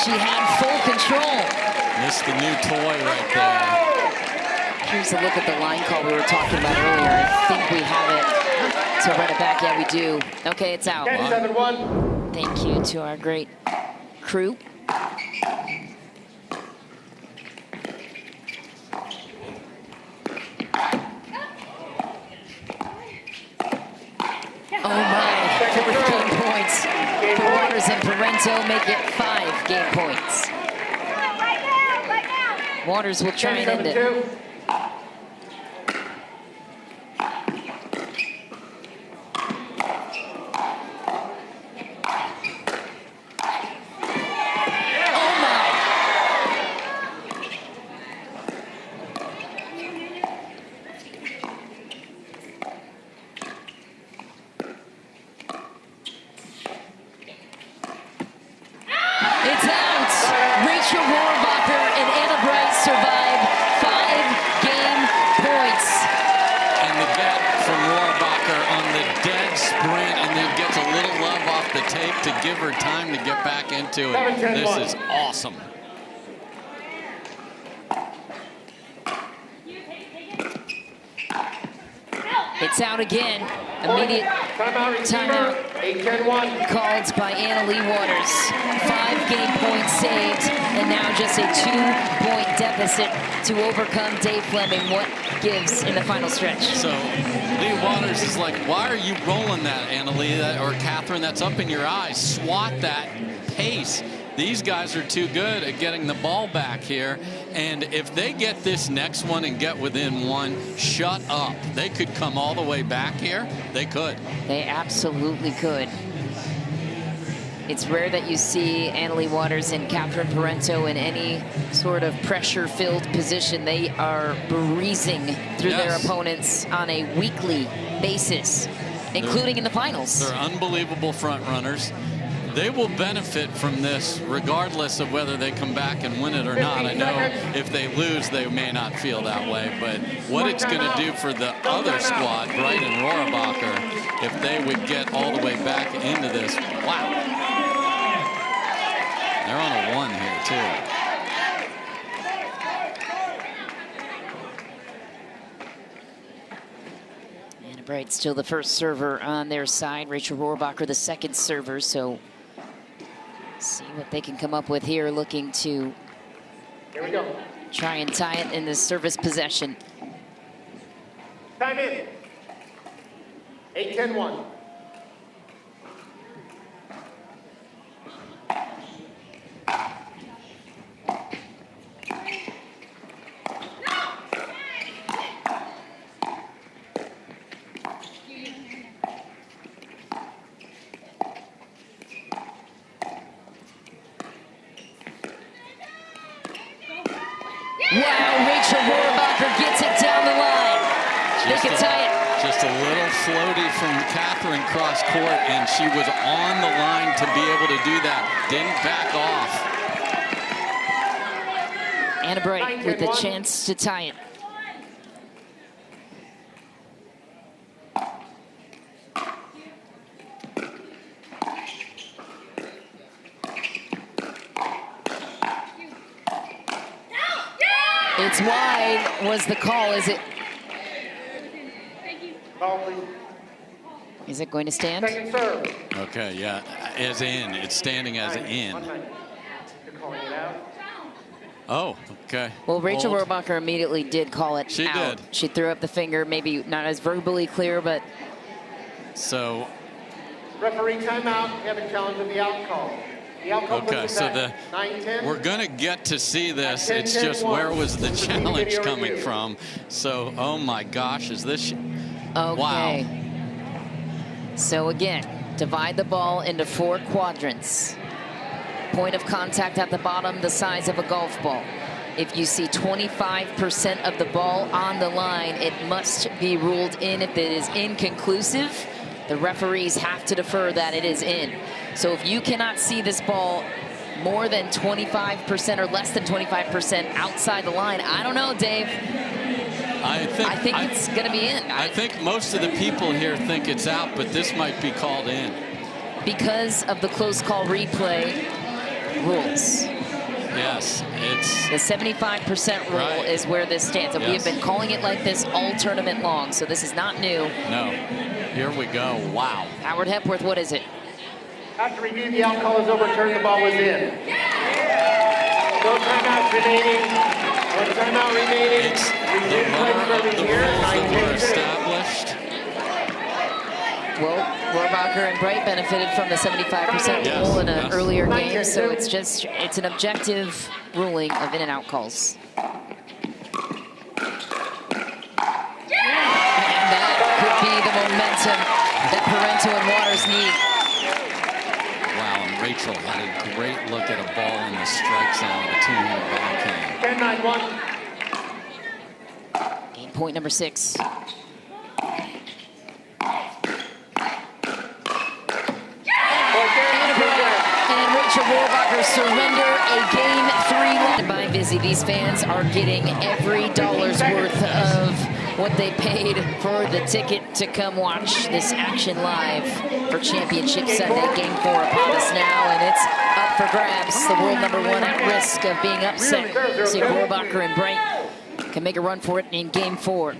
She had full control. Missed the new toy right there. Here's a look at the line call we were talking about earlier. I think we have it to run it back. Yeah, we do. Okay, it's out. 10-7-1. Thank you to our great crew. Oh my, 14 points. For Waters and Parenteau make it 5 game points. Waters will try and end it. 10-7-2. Oh my! It's out! Rachel Rohrabacher and Anna Bright survive 5 game points. And the get from Rohrabacher on the dead sprint, and then gets a little love off the tape to give her time to get back into it. 7-10-1. This is awesome. It's out again. Immediate Timeout receiver. timeout 8-10-1. called by Anna Leigh Waters. 5 game points saved, and now just a 2-point deficit to overcome Dave Fleming. What gives in the final stretch? So Leigh Waters is like, why are you rolling that, Anna Leigh, or Catherine? That's up in your eyes. Swat that pace. These guys are too good at getting the ball back here. And if they get this next one and get within 1, shut up. They could come all the way back here. They could. They absolutely could. It's rare that you see Anna Leigh Waters and Catherine Parenteau in any sort of pressure-filled position. They are breezing through their Yes. opponents on a weekly basis, including in the finals. They're unbelievable front runners. They will benefit from this regardless of whether they come back and win it or not. I know if they lose, they may not feel that way, but what it's going to do for the other squad, Bright and Rohrabacher, if they would get all the way back into this, wow. They're on a 1 here, too. Anna Bright still the first server on their side. Rachel Rohrabacher the second server, so see what they can come up with here, looking to Here we go. try and tie it in this service possession. Time in. 8-10-1. Wow, Rachel Rohrabacher gets it down the line. They can tie it. Just a little floaty from Catherine cross court, and she was on the line to be able to do that. Didn't back off. Anna Bright with the chance to tie it. It's wide was the call, is it? Is it going to stand? Second serve. Okay, yeah, as in. It's standing as in. You're calling it out. Oh, okay. Well, Rachel Hold. Rohrabacher immediately did call it She out. did. She threw up the finger, maybe not as verbally clear, but So, Referee timeout. We have a challenge of the out call. The out call okay, puts us so at 9-10. we're going to get to see this. At It's just 10-10-1. where was the Proceed to challenge video coming review. from? So, oh my gosh, is this... okay. Wow. So again, divide the ball into 4 quadrants. Point of contact at the bottom, the size of a golf ball. If you see 25% of the ball on the line, it must be ruled in. If it is inconclusive, the referees have to defer that it is in. So if you cannot see this ball more than 25% or less than 25% outside the line, I don't know, Dave. I think it's going to be in. I think most of the people here think it's out, but this might be called in. Because of the close call replay rules. Yes, it's... The 75% rule Right. is where this stands. And we have Yes. been calling it like this all tournament long, so this is not new. No. Here we go. Wow. Howard Hepworth, what is it? After review, the out call is overturned. The ball was in. No timeouts remaining. One timeout remaining. It's the Resume play runner of serving the here. rules that were 9-10-2. established. Well, Rohrabacher and Bright benefited from the 75% Yes, rule in an yes. earlier game, so it's an objective ruling of in and out calls. And that could be the momentum that Parenteau and Waters need. Wow, and Rachel had a great look at a ball in the strike zone with a two-handed backhand. 10-9-1. Game point number 6. And Rachel Rohrabacher surrender a game 3 by Vizzy. These fans are getting every dollar's worth of what they paid for the ticket to come watch this action live for Championship Sunday. Game 4 upon us now, and it's up for grabs. The world number 1 at risk of being upset. See if Rohrabacher and Bright can make a run for it in Game 4.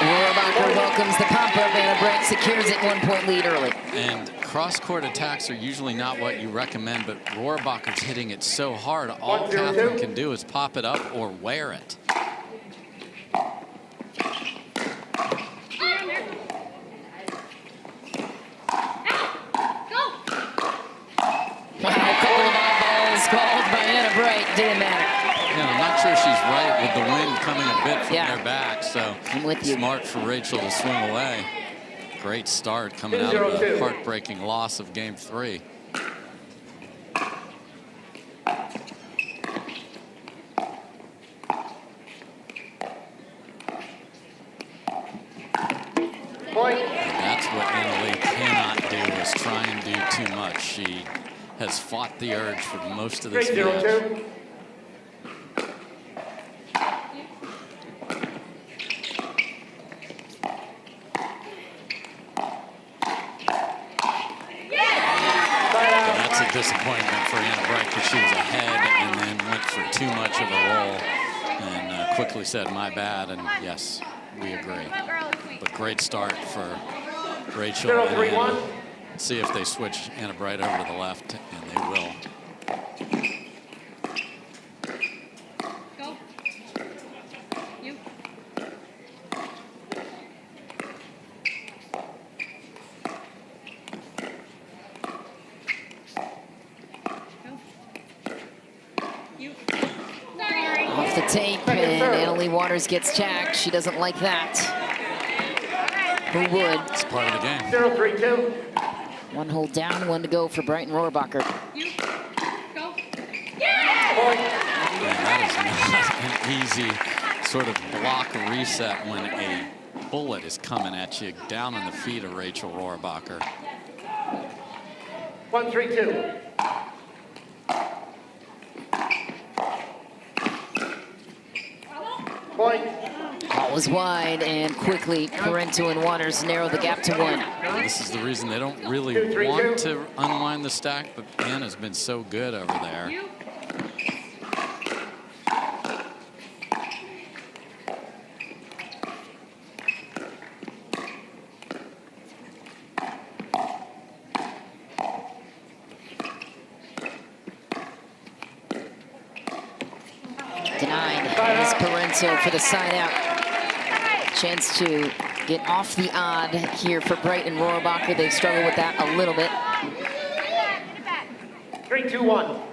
Rohrabacher welcomes the pump-up, and Bright secures it 1-point lead early. And cross-court attacks are usually not what you recommend, but Rohrabacher's hitting it so hard, all Catherine can do is pop it up or wear it. Wow, a couple of odd balls called by Anna Bright. Didn't matter. Yeah, I'm not sure she's right with the wind coming a bit from Yeah. their back, so I'm with you. smart for Rachel to swing away. Great start coming out of a heartbreaking loss of Game 3. Point. And that's what Anna Leigh cannot do, is try and do too much. She has fought the urge for most of this match. 3-0-2. And that's a disappointment for Anna Bright, because she was ahead and then went for too much of a roll and quickly said, my bad, and yes, we agree. But great start for Rachel and 0-3-1. Anna. See if they switch Anna Bright over to the left, and they will. Go. You. Go. You. Sorry. Off the tape, and Anna Leigh Waters gets jacked. She doesn't like that. Who would? It's part of the game. 0-3-2. One hole down, one to go for Brighton Rohrabacher. You. Go. And that is not an easy sort of block reset when a bullet is coming at you down on the feet of Rachel Rohrabacher. 1-3-2. Point. Ball was wide, and quickly Parenteau and Waters narrow the gap to 1. This is the reason they don't really want to unwind the stack, but Anna's been so good over there. You. Denied as Parenteau for the side out. Chance to get off the odd here for Brighton Rohrabacher. They struggle with that a little bit. 3-2-1.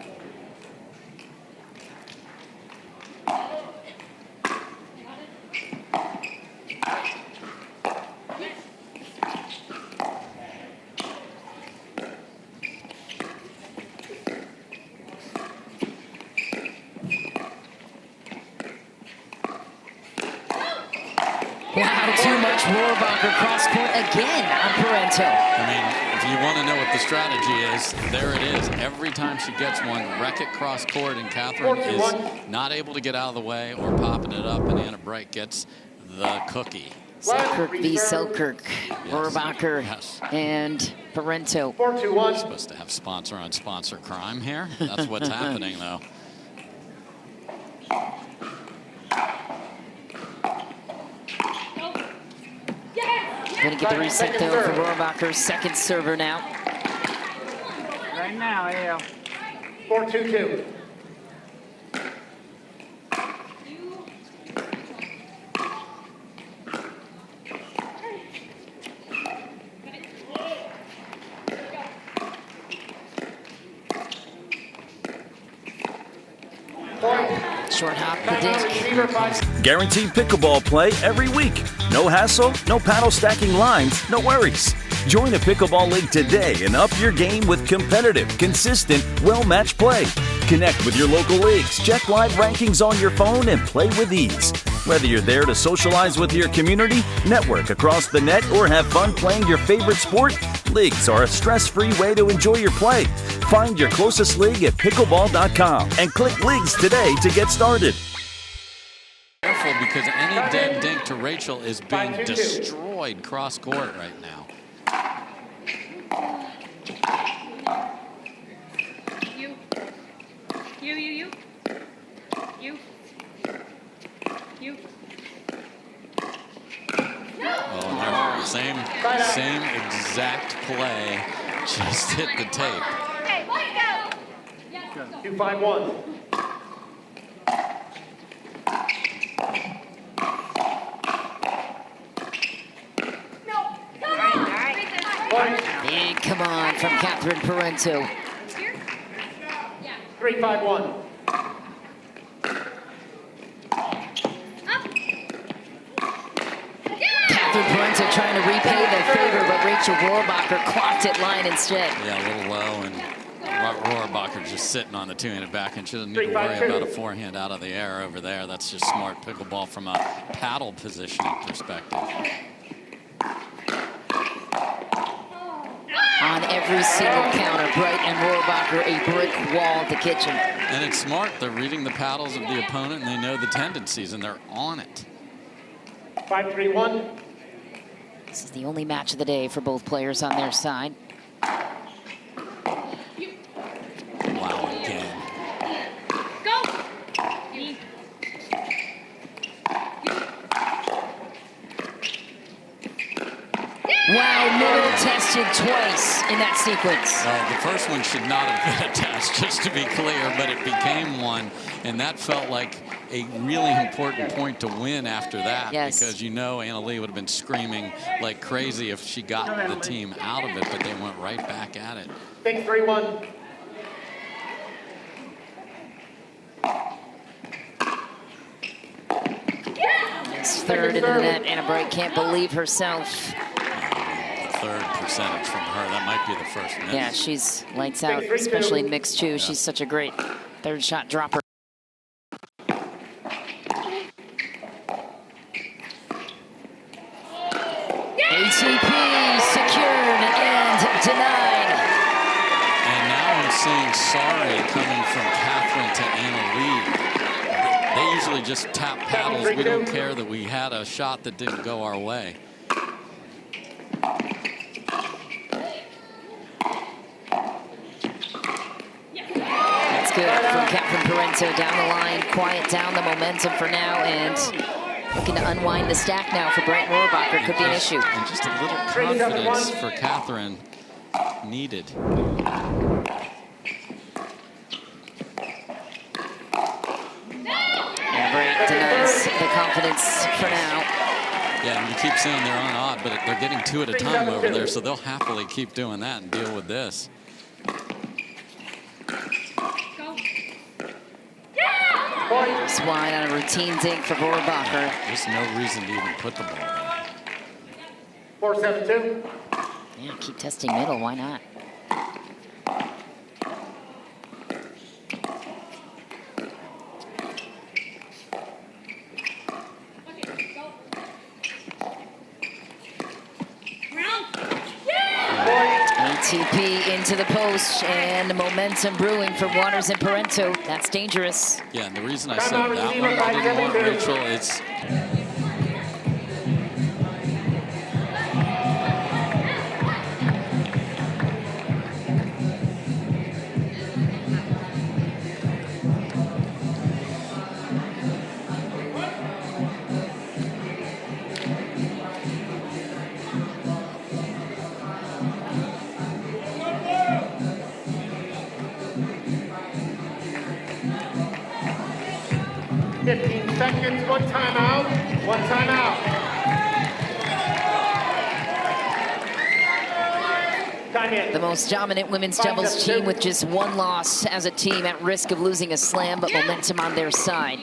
Wow, too much Rohrabacher cross court again on Parenteau. I mean, if you want to know what the strategy is, there it is. Every time she gets one, wreck it cross court, and Catherine is not able to get out of the way or popping it up, and Anna Bright gets the cookie. Selkirk v. Selkirk, Rohrabacher and Parenteau. 4-2-1. Supposed to have sponsor on sponsor crime here. That's what's happening, though. Going to get the reset, though, for Rohrabacher's second server now. Right now, yeah. 4-2-2. Short hop, the dink. Guaranteed pickleball play every week. No hassle, no paddle stacking lines, no worries. Join a pickleball league today and up your game with competitive, consistent, well-matched play. Connect with your local leagues, check live rankings on your phone, and play with ease. Whether you're there to socialize with your community, network across the net, or have fun playing your favorite sport, leagues are a stress-free way to enjoy your play. Find your closest league at pickleball.com and click Leagues today to get started. Careful, because any dead dink to Rachel is being destroyed cross court right now. You. You. You. You. You. Oh, same exact play, just hit the tape. Hey, let go. 2-5-1. No. Big come on from Catherine Parenteau. 3-5-1. Catherine Parenteau trying to repay the favor, but Rachel Rohrabacher clocked it line instead. Yeah, a little low, and Rohrabacher just sitting on the two-handed backhand. She doesn't need to worry about a forehand out of the air over there. That's just smart pickleball from a paddle positioning perspective. On every single counter, Bright and Rohrabacher a brick wall at the kitchen. And it's smart. They're reading the paddles of the opponent, and they know the tendencies, and they're on it. 5-3-1. This is the only match of the day for both players on their side. Wow, again. Go. Wow, middle tested twice in that sequence. The first one should not have been a test, just to be clear, but it became one, and that felt like a really important point to win after that. Yes. Because you know Anna Leigh would have been screaming like crazy if she got the team out of it, but they went right back at it. 6-3-1. It's third in the net. Anna Bright can't believe herself. third percentage from her. That might be the first miss. Yeah, she's lights out, especially in mixed too. She's such a great third shot dropper. ATP secured and denied. And now I'm seeing sorry coming from Catherine to Anna Leigh. They usually just tap paddles. We don't care that we had a shot that didn't go our way. That's good from Catherine Parenteau down the line. Quiet down the momentum for now, and looking to unwind the stack now for Brent Rohrabacher. Could be an issue. And just a little confidence for Catherine needed. Brent denies the confidence for now. Yeah, and you keep saying they're on odd, but they're getting 2 at a time over there, so they'll happily keep doing that and deal with this. Just wide on a routine dig for Rohrabacher. There's no reason to even put the ball there. 4-7-2. Yeah, keep testing middle. Why not? ATP into the post, and the momentum brewing for Waters and Parenteau. That's dangerous. Yeah, and the reason I said that one I didn't want Rachel, it's seconds, one timeout, one timeout. Time in. The most dominant women's doubles team with just one loss as a team, at risk of losing a slam, but momentum on their side.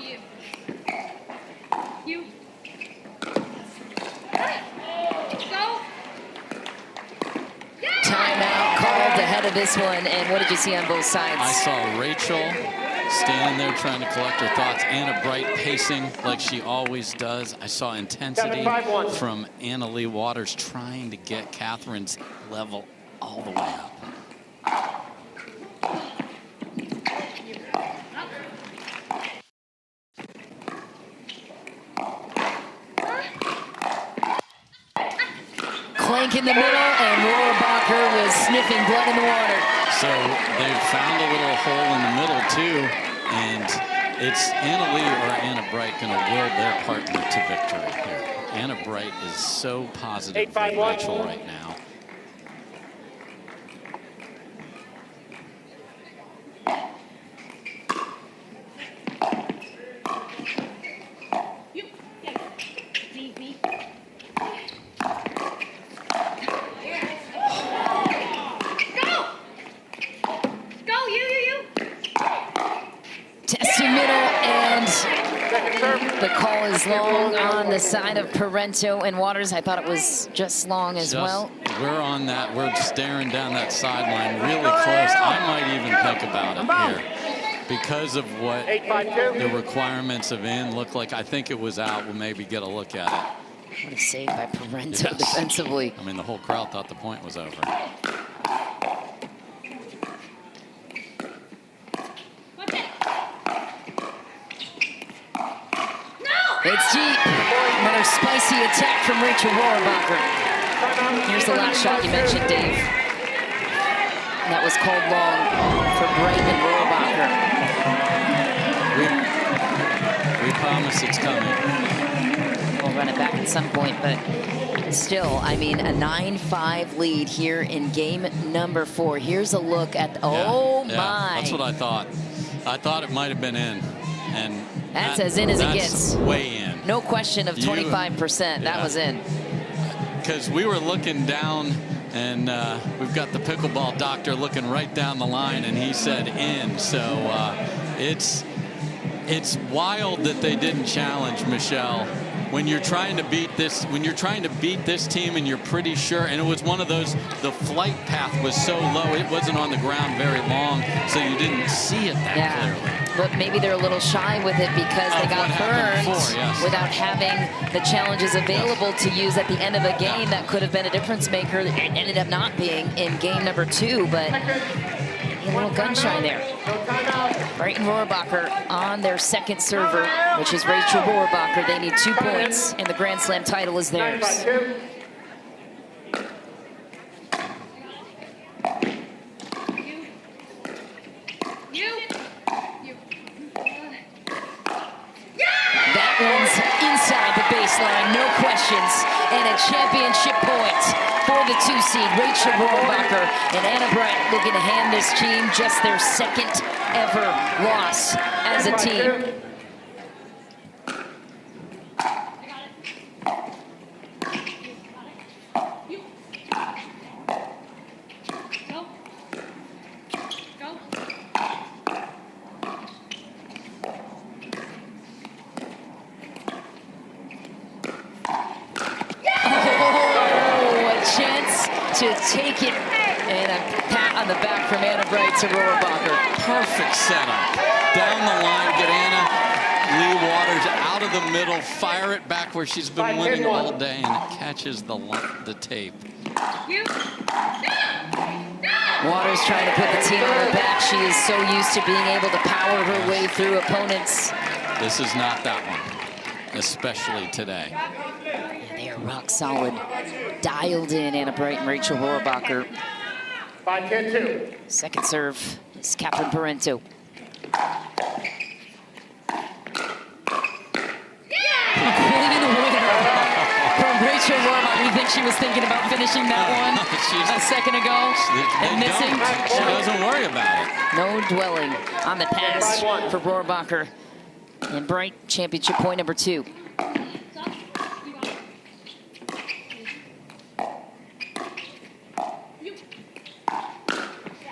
Timeout called ahead of this one, and what did you see on both sides? I saw Rachel standing there trying to collect her thoughts. Anna Bright pacing like she always does. I saw intensity from Anna Leigh Waters trying to get Catherine's level all the way up. Clank in the middle, and Rohrabacher was sniffing blood in the water. So they've found a little hole in the middle too, and it's Anna Leigh or Anna Bright going to will their partner to victory here. Anna Bright is so positive with Rachel right now. The call is long on the side of Parenteau and Waters. I thought it was just long as well. We're on that. We're staring down that sideline really close. I might even think about it here because of what the requirements of in look like. I think it was out. We'll maybe get a look at it. What a save by Parenteau defensively. I mean, the whole crowd thought the point was over. It's deep. Another spicy attack from Rachel Rohrabacher. Here's the last shot you mentioned, Dave. That was called long for Brayden Rohrabacher. We promise it's coming. We'll run it back at some point, but still, I mean, a 9-5 lead here in game number 4. Here's a look at, oh my. That's what I thought. I thought it might have been in. And that's as in as it gets. Way in. No question of 25%. That was in. Because we were looking down, and we've got the pickleball doctor looking right down the line, and he said in. So it's It's wild that they didn't challenge Michelle. When you're trying to beat this, team and you're pretty sure, and it was one of those, the flight path was so low, it wasn't on the ground very long, so you didn't see it that clearly. But maybe they're a little shy with it because they got burned without having the challenges available to use at the end of a game that could have been a difference maker. It ended up not being in game number 2, but a little gun shy there. Brighton Rohrabacher on their second server, which is Rachel Rohrabacher. They need 2 points, and the Grand Slam title is theirs. That one's inside the baseline, no questions, and a championship point for the 2 seed, Rachel Rohrabacher and Anna Bright, looking to hand this team just their second ever loss as a team. To take it, and a pat on the back from Anna Bright to Rohrabacher. Perfect setup. Down the line, get Anna Leigh Waters out of the middle, fire it back where she's been winning all day, and it catches the tape. Waters trying to put the team on her back. She is so used to being able to power her way through opponents. This is not that one, especially today. They are rock solid. Dialed in, Anna Bright and Rachel Rohrabacher. 5-10-2. Second serve is Catherine Parenteau. Clean winner from Rachel Rohrabacher. You think she was thinking about finishing that one a second ago and missing? She doesn't worry about it. No dwelling on the pass for Rohrabacher. And Bright, championship point number 2.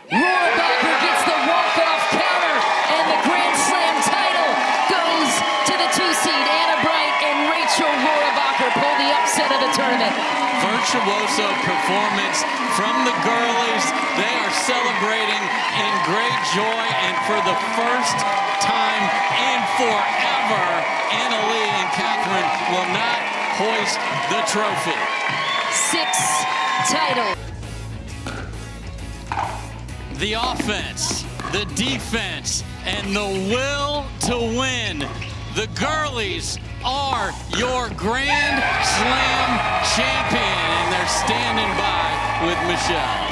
Rohrabacher gets the walk-off counter, and the Grand Slam title goes to the 2 seed. Anna Bright and Rachel Rohrabacher pull the upset of the tournament. Virtuoso performance from the girlies. They are celebrating in great joy, and for the first time in forever, Anna Leigh and Catherine will not hoist the trophy. 6 titles. The offense, the defense, and the will to win. The girlies are your Grand Slam champion, and they're standing by with Michelle.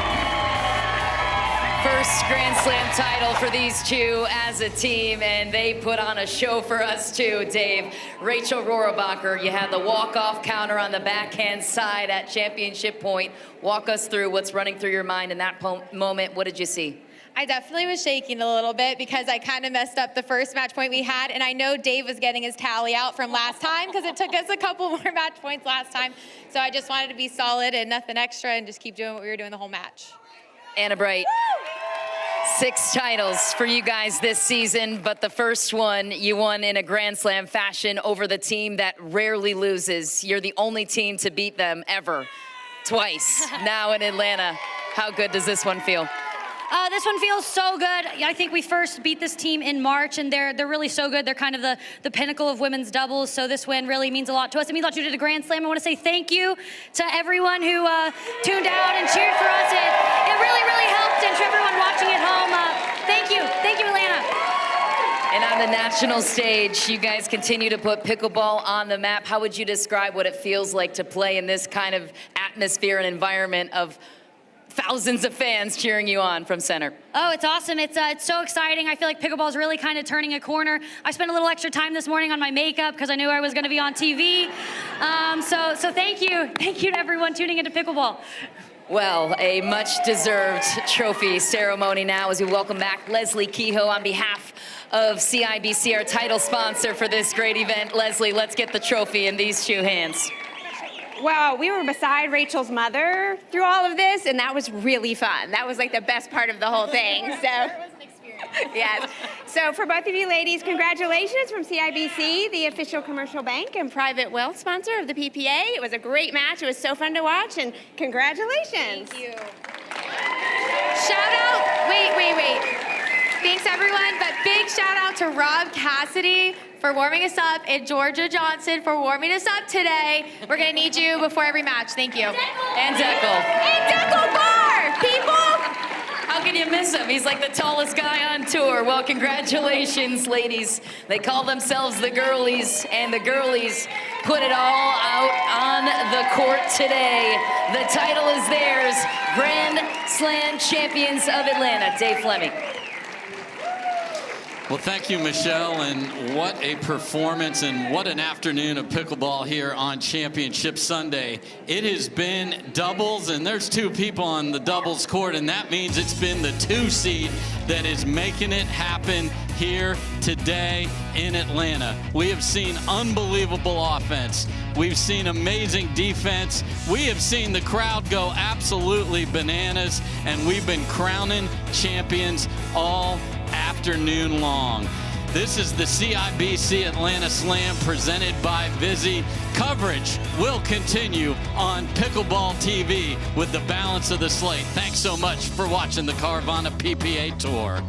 First Grand Slam title for these 2 as a team, and they put on a show for us too, Dave. Rachel Rohrabacher, you had the walk-off counter on the backhand side at championship point. Walk us through what's running through your mind in that moment. What did you see? I definitely was shaking a little bit because I kind of messed up the first match point we had, and I know Dave was getting his tally out from last time because it took us a couple more match points last time. So I just wanted to be solid and nothing extra and just keep doing what we were doing the whole match. Anna Bright. 6 titles for you guys this season, but the first one you won in a Grand Slam fashion over the team that rarely loses. You're the only team to beat them ever, twice, now in Atlanta. How good does this one feel? This one feels so good. I think we first beat this team in March, and they're really so good. They're kind of the pinnacle of women's doubles, so this win really means a lot to us. It means a lot to you did a Grand Slam. I want to say thank you to everyone who tuned out and cheered for us. It really, really helped, and to everyone watching at home, thank you. Thank you, Atlanta. And on the national stage, you guys continue to put pickleball on the map. How would you describe what it feels like to play in this kind of atmosphere and environment of thousands of fans cheering you on from center? Oh, it's awesome. It's so exciting. I feel like pickleball is really kind of turning a corner. I spent a little extra time this morning on my makeup because I knew I was going to be on TV. So thank you. Thank you to everyone tuning into pickleball. Well, a much-deserved trophy ceremony now as we welcome back Leslie Kehoe on behalf of CIBC, our title sponsor for this great event. Leslie, let's get the trophy in these 2 hands. Well, we were beside Rachel's mother through all of this, and that was really fun. That was like the best part of the whole thing. So Yes. So for both of you ladies, congratulations from CIBC, the official commercial bank and private wealth sponsor of the PPA. It was a great match. It was so fun to watch, and congratulations. Thank you. Shout out, wait. Thanks everyone, but big shout out to Rob Cassidy for warming us up and Georgia Johnson for warming us up today. We're gonna need you before every match. Thank you. And Deckel. And Deckel Bar, people! How can you miss him? He's like the tallest guy on tour. Well, congratulations, ladies. They call themselves the Girlies, and the Girlies put it all out on the court today. The title is theirs, Grand Slam Champions of Atlanta. Dave Fleming. Well, thank you, Michelle, and what a performance and what an afternoon of pickleball here on Championship Sunday. It has been doubles, and there's 2 people on the doubles court, and that means it's been the 2 seed that is making it happen here today in Atlanta. We have seen unbelievable offense. We've seen amazing defense. We have seen the crowd go absolutely bananas, and we've been crowning champions all afternoon long. This is the CIBC Atlanta Slam presented by Vizzy. Coverage will continue on Pickleball TV with the balance of the slate. Thanks so much for watching the Carvana PPA Tour.